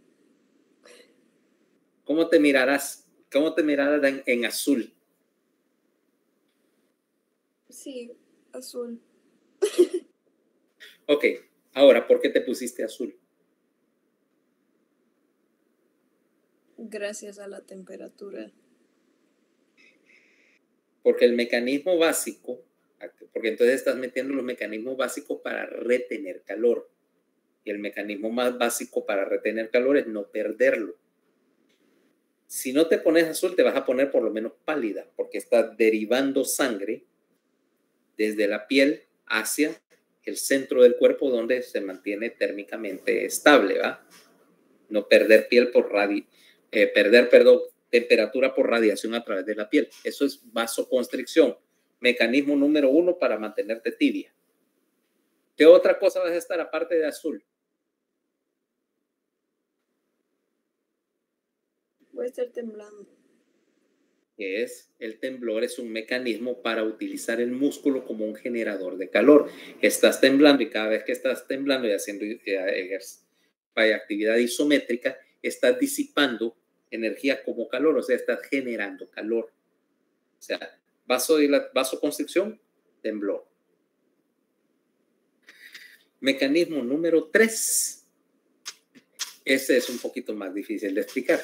Speaker 1: ¿Cómo te mirarás? ¿Cómo te mirarás en azul?
Speaker 2: Sí, azul.
Speaker 1: Ok, ahora, ¿por qué te pusiste azul?
Speaker 2: Gracias a la temperatura.
Speaker 1: Porque el mecanismo básico, porque entonces estás metiendo los mecanismos básicos para retener calor. Y el mecanismo más básico para retener calor es no perderlo. Si no te pones azul, te vas a poner por lo menos pálida, porque está derivando sangre desde la piel hacia el centro del cuerpo donde se mantiene térmicamente estable, ¿va? No perder piel por temperatura por radiación a través de la piel. Eso es vasoconstricción, mecanismo número 1 para mantenerte tibia. ¿Qué otra cosa vas a estar aparte de azul?
Speaker 2: Voy a estar temblando.
Speaker 1: El temblor es un mecanismo para utilizar el músculo como un generador de calor. Estás temblando y cada vez que estás temblando y haciendo actividad isométrica, estás disipando energía como calor, o sea, estás generando calor. O sea, vasoconstricción, temblor. Mecanismo número 3. Ese es un poquito más difícil de explicar.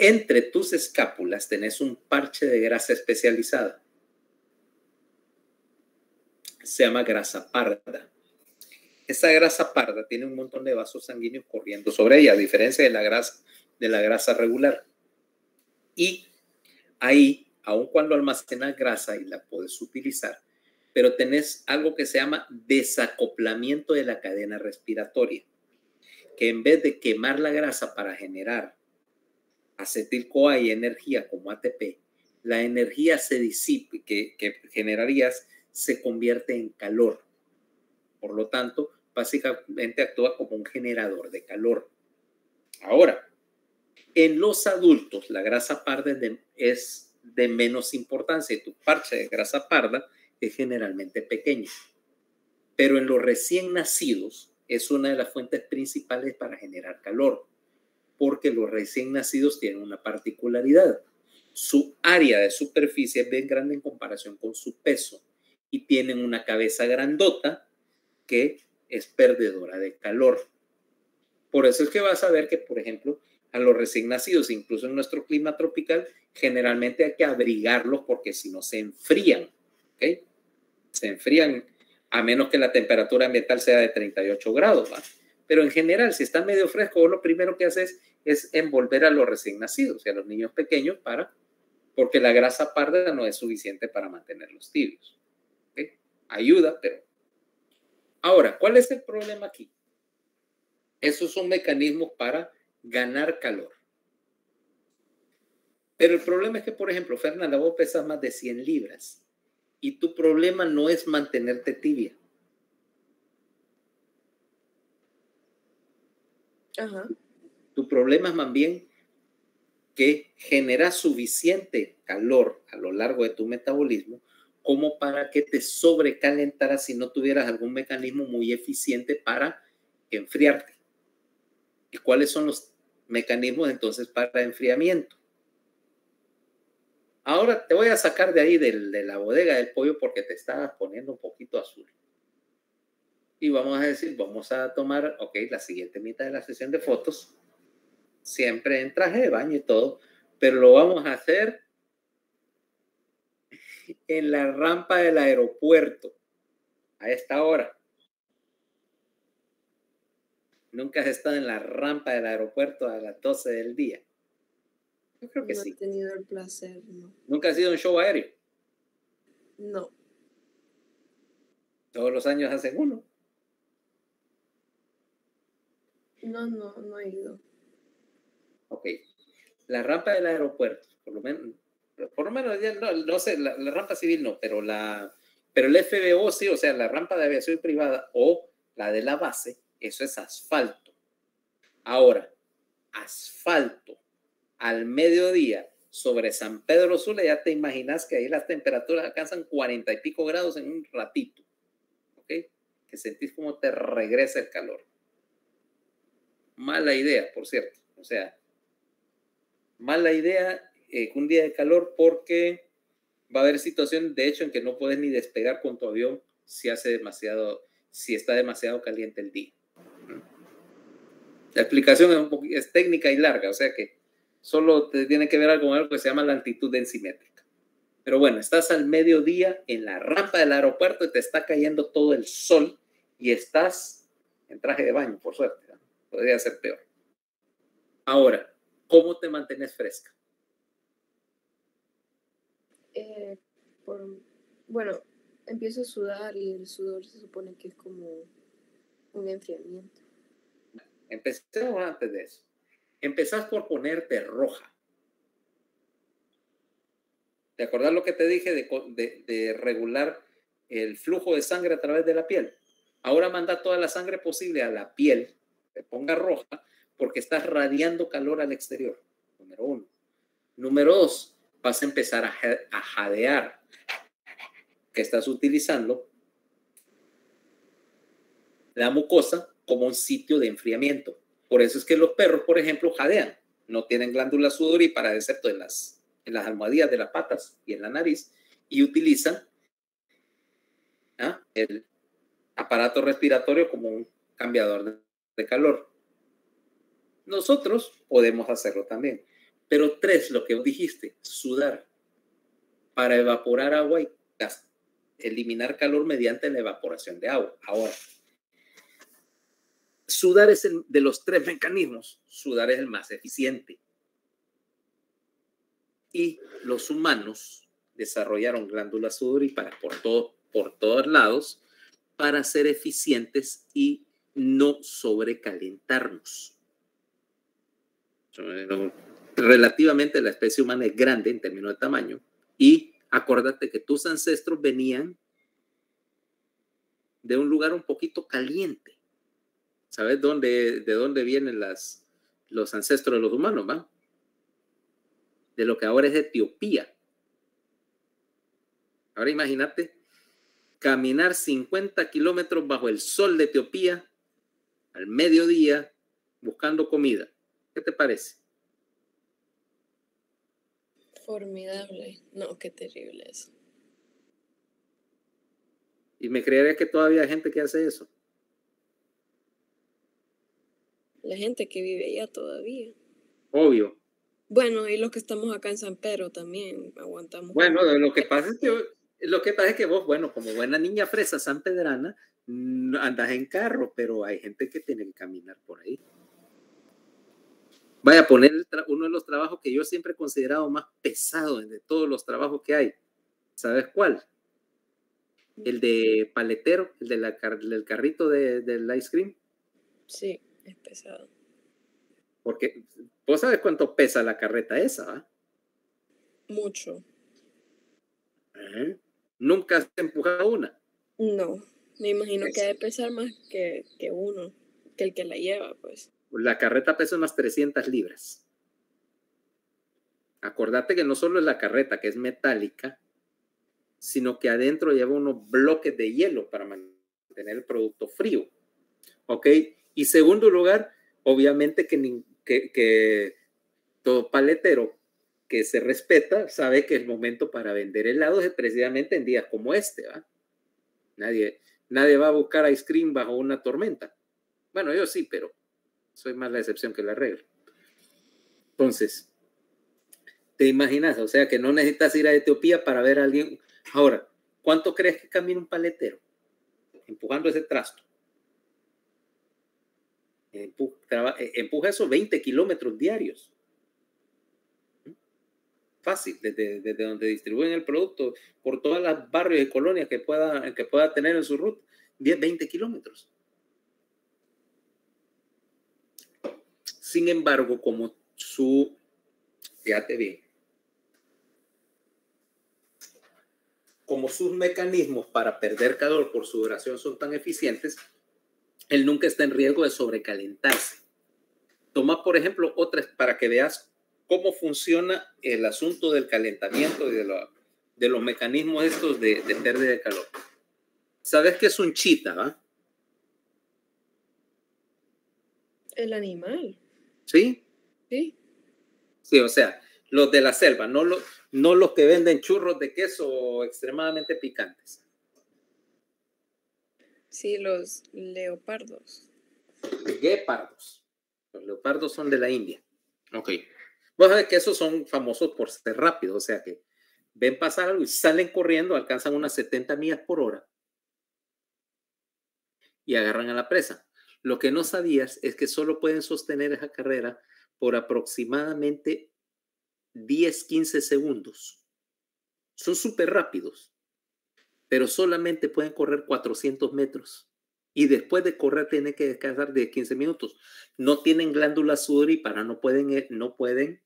Speaker 1: Entre tus escápulas tenés un parche de grasa especializada. se llama grasa parda. Esa grasa parda tiene un montón de vasos sanguíneos corriendo sobre ella, a diferencia de la grasa regular. Y ahí, aun cuando almacenas grasa y la puedes utilizar, pero tenés algo que se llama desacoplamiento de la cadena respiratoria, que en vez de quemar la grasa para generar acetil-CoA y energía como ATP, la energía se disipa, que generarías, se convierte en calor. Por lo tanto, básicamente actúa como un generador de calor. Ahora, en los adultos, la grasa parda es de menos importancia y tu parche de grasa parda es generalmente pequeño. Pero en los recién nacidos es una de las fuentes principales para generar calor, porque los recién nacidos tienen una particularidad. Su área de superficie es bien grande en comparación con su peso y tienen una cabeza grandota que es perdedora de calor. Por eso es que vas a ver que, por ejemplo, a los recién nacidos, incluso en nuestro clima tropical, generalmente hay que abrigarlos porque si no se enfrían. ¿Okay? Se enfrían a menos que la temperatura ambiental sea de 38 grados. ¿va? Pero en general, si está medio fresco, lo primero que haces es envolver a los recién nacidos y a los niños pequeños porque la grasa parda no es suficiente para mantenerlos tibios. ¿Okay? Ayuda, pero... Ahora, ¿cuál es el problema aquí? Esos son mecanismos para ganar calor. Pero el problema es que, por ejemplo, Fernanda, vos pesas más de 100 libras y tu problema no es mantenerte tibia.
Speaker 2: Ajá.
Speaker 1: Tu problema es más bien que generas suficiente calor a lo largo de tu metabolismo como para que te sobrecalentaras si no tuvieras algún mecanismo muy eficiente para enfriarte. ¿Y cuáles son los mecanismos entonces para enfriamiento? Ahora te voy a sacar de ahí de la bodega del pollo porque te estabas poniendo un poquito azul. Y vamos a decir, vamos a tomar, ok, la siguiente mitad de la sesión de fotos, siempre en traje de baño y todo, pero lo vamos a hacer en la rampa del aeropuerto a esta hora. ¿Nunca has estado en la rampa del aeropuerto a las 12 del día? Yo creo que sí.
Speaker 2: No he tenido el placer, no.
Speaker 1: ¿Nunca has ido a un show aéreo?
Speaker 2: No.
Speaker 1: Todos los años hacen uno.
Speaker 2: No he ido.
Speaker 1: Ok. La rampa del aeropuerto, por lo menos ya no sé, la rampa civil no, pero el FBO sí, o sea, la rampa de aviación privada o la de la base, eso es asfalto. Ahora, asfalto al mediodía sobre San Pedro Sula, ya te imaginas que ahí las temperaturas alcanzan 40 y pico grados en un ratito. ¿Ok? Que sentís como te regresa el calor. Mala idea, por cierto. O sea, mala idea un día de calor porque va a haber situaciones, de hecho, en que no puedes ni despegar con tu avión si está demasiado caliente el día. La explicación es técnica y larga, o sea que solo te tiene que ver con algo que se llama la altitud densimétrica. Pero bueno, estás al mediodía en la rampa del aeropuerto y te está cayendo todo el sol y estás en traje de baño, por suerte, ¿no? Podría ser peor. Ahora, ¿cómo te mantienes fresca?
Speaker 2: Bueno, empiezo a sudar y el sudor se supone que es como un enfriamiento.
Speaker 1: Empecemos antes de eso. Empezás por ponerte roja. ¿Te acordás lo que te dije de regular el flujo de sangre a través de la piel? Ahora manda toda la sangre posible a la piel, te ponga roja, porque estás radiando calor al exterior. Número 1. Número 2, vas a empezar a jadear. Que estás utilizando la mucosa como un sitio de enfriamiento. Por eso es que los perros, por ejemplo, jadean. No tienen glándulas sudoríparas, excepto en las almohadillas de las patas y en la nariz, y utilizan el aparato respiratorio como un cambiador de calor. Nosotros podemos hacerlo también. Pero 3, lo que dijiste, sudar para evaporar agua y gas. eliminar calor mediante la evaporación de agua. Ahora, sudar es de los 3 mecanismos, sudar es el más eficiente. Y los humanos desarrollaron glándulas sudoríparas por todos lados para ser eficientes y no sobrecalentarnos. Relativamente la especie humana es grande en términos de tamaño y acuérdate que tus ancestros venían de un lugar un poquito caliente. ¿Sabes de dónde vienen los ancestros de los humanos, va? De lo que ahora es Etiopía. Ahora imagínate caminar 50 kilómetros bajo el sol de Etiopía al mediodía buscando comida. ¿Qué te parece?
Speaker 2: Formidable. No, qué terrible eso.
Speaker 1: Y me creería que todavía hay gente que hace eso.
Speaker 2: La gente que vive allá todavía.
Speaker 1: Obvio.
Speaker 2: Bueno, y los que estamos acá en San Pedro también aguantamos.
Speaker 1: Bueno, lo que pasa es que vos, bueno, como buena niña fresa sanpedrana, andas en carro, pero hay gente que tiene que caminar por ahí. Vaya a poner uno de los trabajos que yo siempre he considerado más pesado de todos los trabajos que hay. ¿Sabes cuál? El de paletero, el del carrito del ice cream.
Speaker 2: Sí, es pesado.
Speaker 1: Porque vos sabes cuánto pesa la carreta esa, ¿va?
Speaker 2: Mucho.
Speaker 1: ¿Nunca has empujado una?
Speaker 2: No, me imagino que debe pesar más que uno, que el que la lleva, pues.
Speaker 1: La carreta pesa unas 300 libras. Acordate que no solo es la carreta, que es metálica, sino que adentro lleva unos bloques de hielo para mantener el producto frío. ¿Ok? Y segundo lugar, obviamente que todo paletero que se respeta sabe que el momento para vender helados es precisamente en días como este, ¿va? Nadie va a buscar ice cream bajo una tormenta. Bueno, yo sí, pero soy más la excepción que la regla. Entonces, ¿te imaginas? O sea, que no necesitas ir a Etiopía para ver a alguien. Ahora, ¿cuánto crees que camina un paletero empujando ese trasto? Empuja esos 20 kilómetros diarios. Fácil, desde donde distribuyen el producto, por todos los barrios y colonias que pueda tener en su ruta, 10, 20 kilómetros. Sin embargo, fíjate bien, como sus mecanismos para perder calor por su duración son tan eficientes, él nunca está en riesgo de sobrecalentarse. Toma, por ejemplo, otras para que veas cómo funciona el asunto del calentamiento y de los mecanismos estos de pérdida de calor. ¿Sabes qué es un chita, va?
Speaker 2: El animal.
Speaker 1: ¿Sí?
Speaker 2: Sí.
Speaker 1: Sí, o sea, los de la selva, no los que venden churros de queso extremadamente picantes.
Speaker 2: Sí, los leopardos.
Speaker 1: Guepardos. Los leopardos son de la India. Ok. Vos sabés que esos son famosos por ser rápidos, o sea que ven pasar algo y salen corriendo, alcanzan unas 70 millas por hora y agarran a la presa. Lo que no sabías es que solo pueden sostener esa carrera por aproximadamente 10, 15 segundos. Son súper rápidos, pero solamente pueden correr 400 metros. Y después de correr tienen que descansar de 15 minutos. No tienen glándulas sudoríparas, no pueden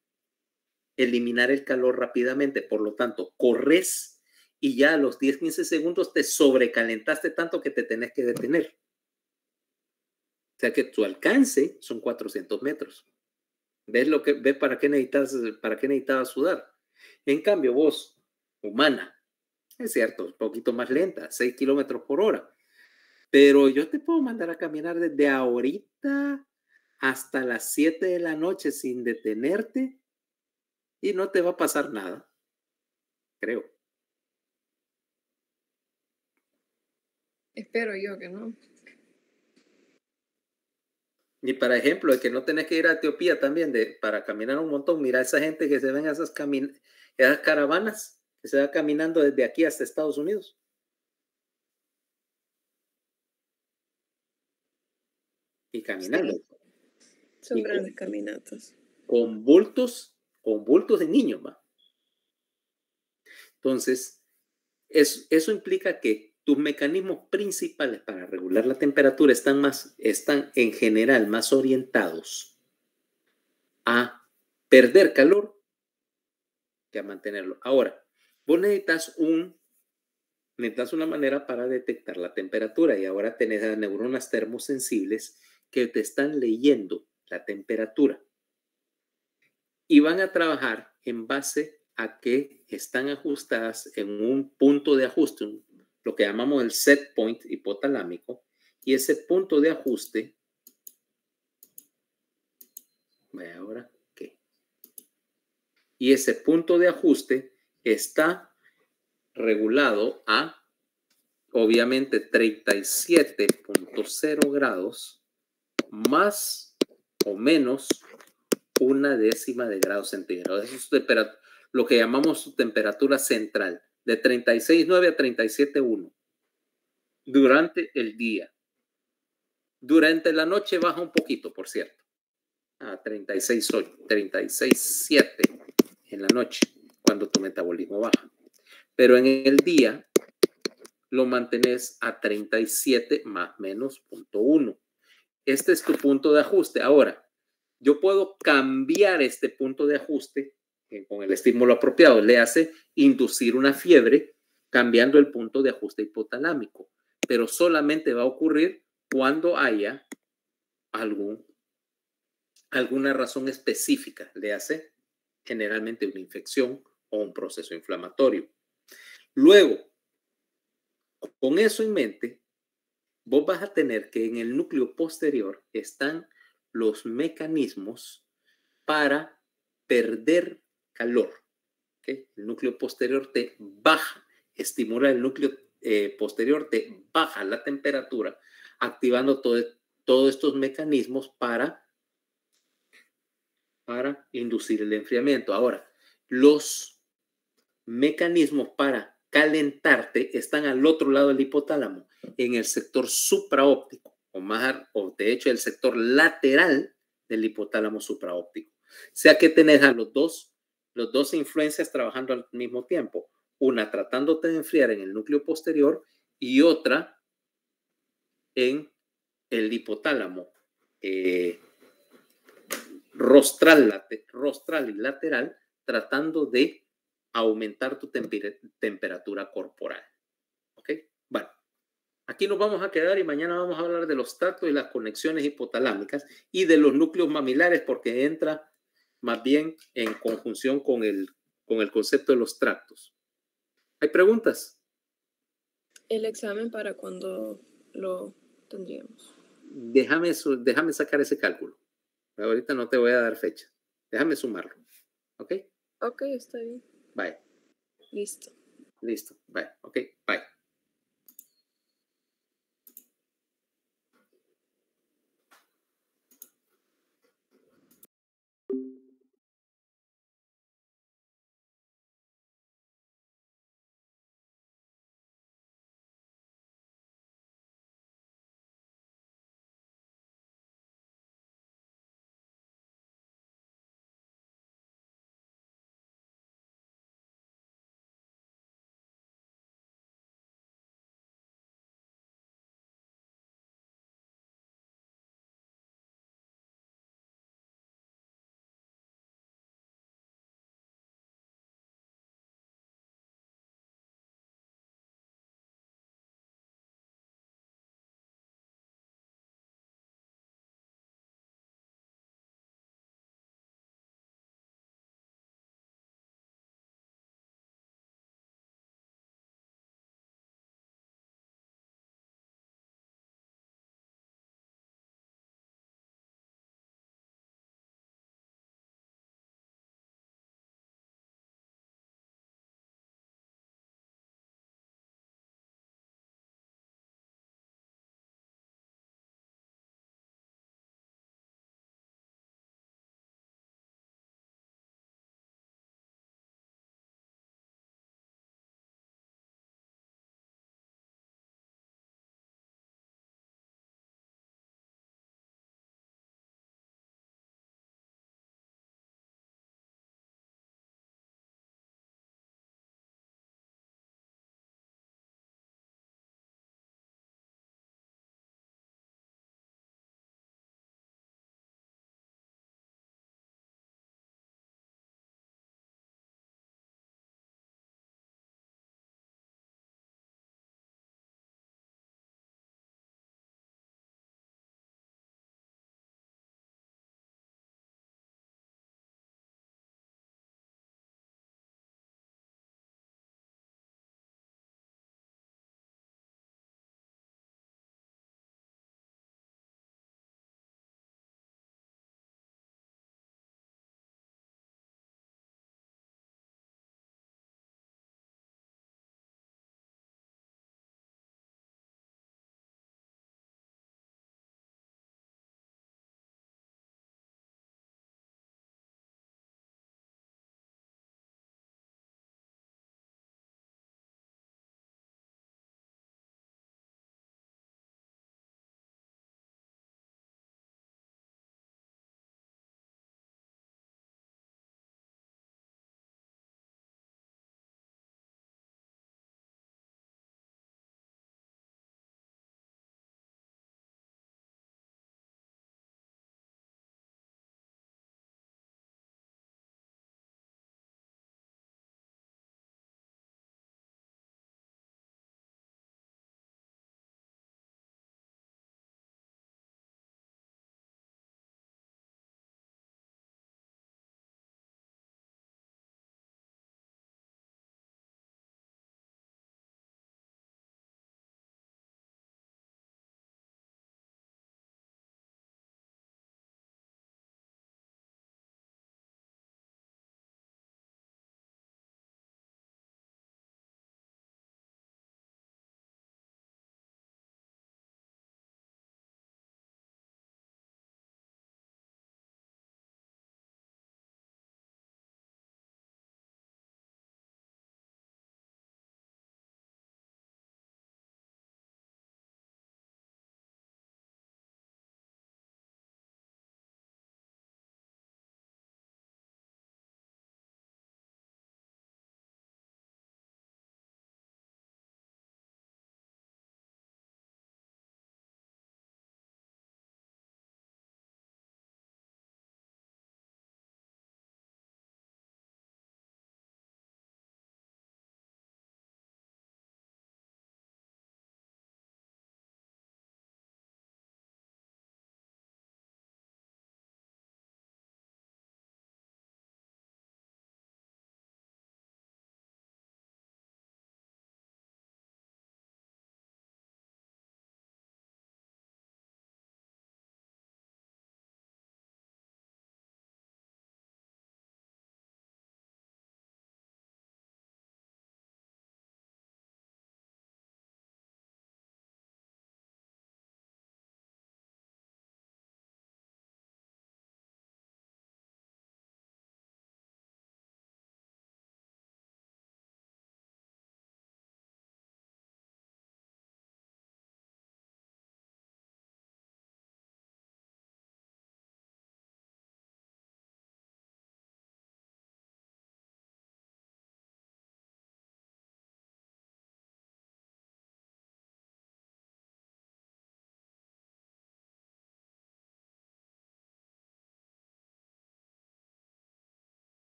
Speaker 1: eliminar el calor rápidamente. Por lo tanto, corres y ya a los 10, 15 segundos te sobrecalentaste tanto que te tenés que detener. O sea que tu alcance son 400 metros. ¿Ves para qué necesitabas sudar? En cambio, vos, humana, es cierto, un poquito más lenta, 6 kilómetros por hora. Pero yo te puedo mandar a caminar desde ahorita hasta las 7 de la noche sin detenerte y no te va a pasar nada, creo.
Speaker 2: Espero yo que no.
Speaker 1: Y para ejemplo, de que no tenés que ir a Etiopía también para caminar un montón, mira esa gente que se ven esas caravanas que se va caminando desde aquí hasta Estados Unidos. y caminando.
Speaker 2: Sí. Son grandes caminatas.
Speaker 1: Con bultos de niños, ¿va? Entonces, eso implica que tus mecanismos principales para regular la temperatura están en general más orientados a perder calor que a mantenerlo. Ahora, vos necesitas una manera para detectar la temperatura y ahora tenés las neuronas termosensibles que te están leyendo la temperatura y van a trabajar en base a que están ajustadas en un punto de ajuste, lo que llamamos el set point hipotalámico, y ese punto de ajuste, vaya ahora, ¿qué? Y ese punto de ajuste está regulado a, obviamente, 37.0 grados más o menos 1/10 de grado centígrado. Eso es lo que llamamos su temperatura central, de 36.9 a 37.1 durante el día. Durante la noche baja un poquito, por cierto, a 36.7 en la noche, cuando tu metabolismo baja. Pero en el día lo mantenés a 37 más menos 0.1. Este es tu punto de ajuste. Ahora, yo puedo cambiar este punto de ajuste con el estímulo apropiado. Le hace inducir una fiebre cambiando el punto de ajuste hipotalámico, pero solamente va a ocurrir cuando haya alguna razón específica. Le hace generalmente una infección o un proceso inflamatorio. Luego, con eso en mente, vos vas a tener que en el núcleo posterior están los mecanismos para perder calor. ¿Okay? El núcleo posterior te baja, estimula el núcleo posterior, te baja la temperatura, activando todos estos mecanismos para inducir el enfriamiento. Ahora, los mecanismos para calentarte están al otro lado del hipotálamo, en el sector supraóptico, o de hecho el sector lateral del hipotálamo supraóptico. O sea que tenés a los dos influencias trabajando al mismo tiempo. Una tratándote de enfriar en el núcleo posterior y otra en el hipotálamo rostral y lateral, tratando de aumentar tu temperatura corporal. ¿Ok? Bueno, aquí nos vamos a quedar y mañana vamos a hablar de los tractos y las conexiones hipotalámicas y de los núcleos mamilares, porque entra más bien en conjunción con el concepto de los tractos. ¿Hay preguntas?
Speaker 2: ¿El examen para cuándo lo tendríamos?
Speaker 1: Déjame sacar ese cálculo. Ahorita no te voy a dar fecha. Déjame sumarlo. ¿Ok?
Speaker 2: Ok, está bien.
Speaker 1: Bye.
Speaker 2: Listo.
Speaker 1: Listo. Bye. Ok, bye.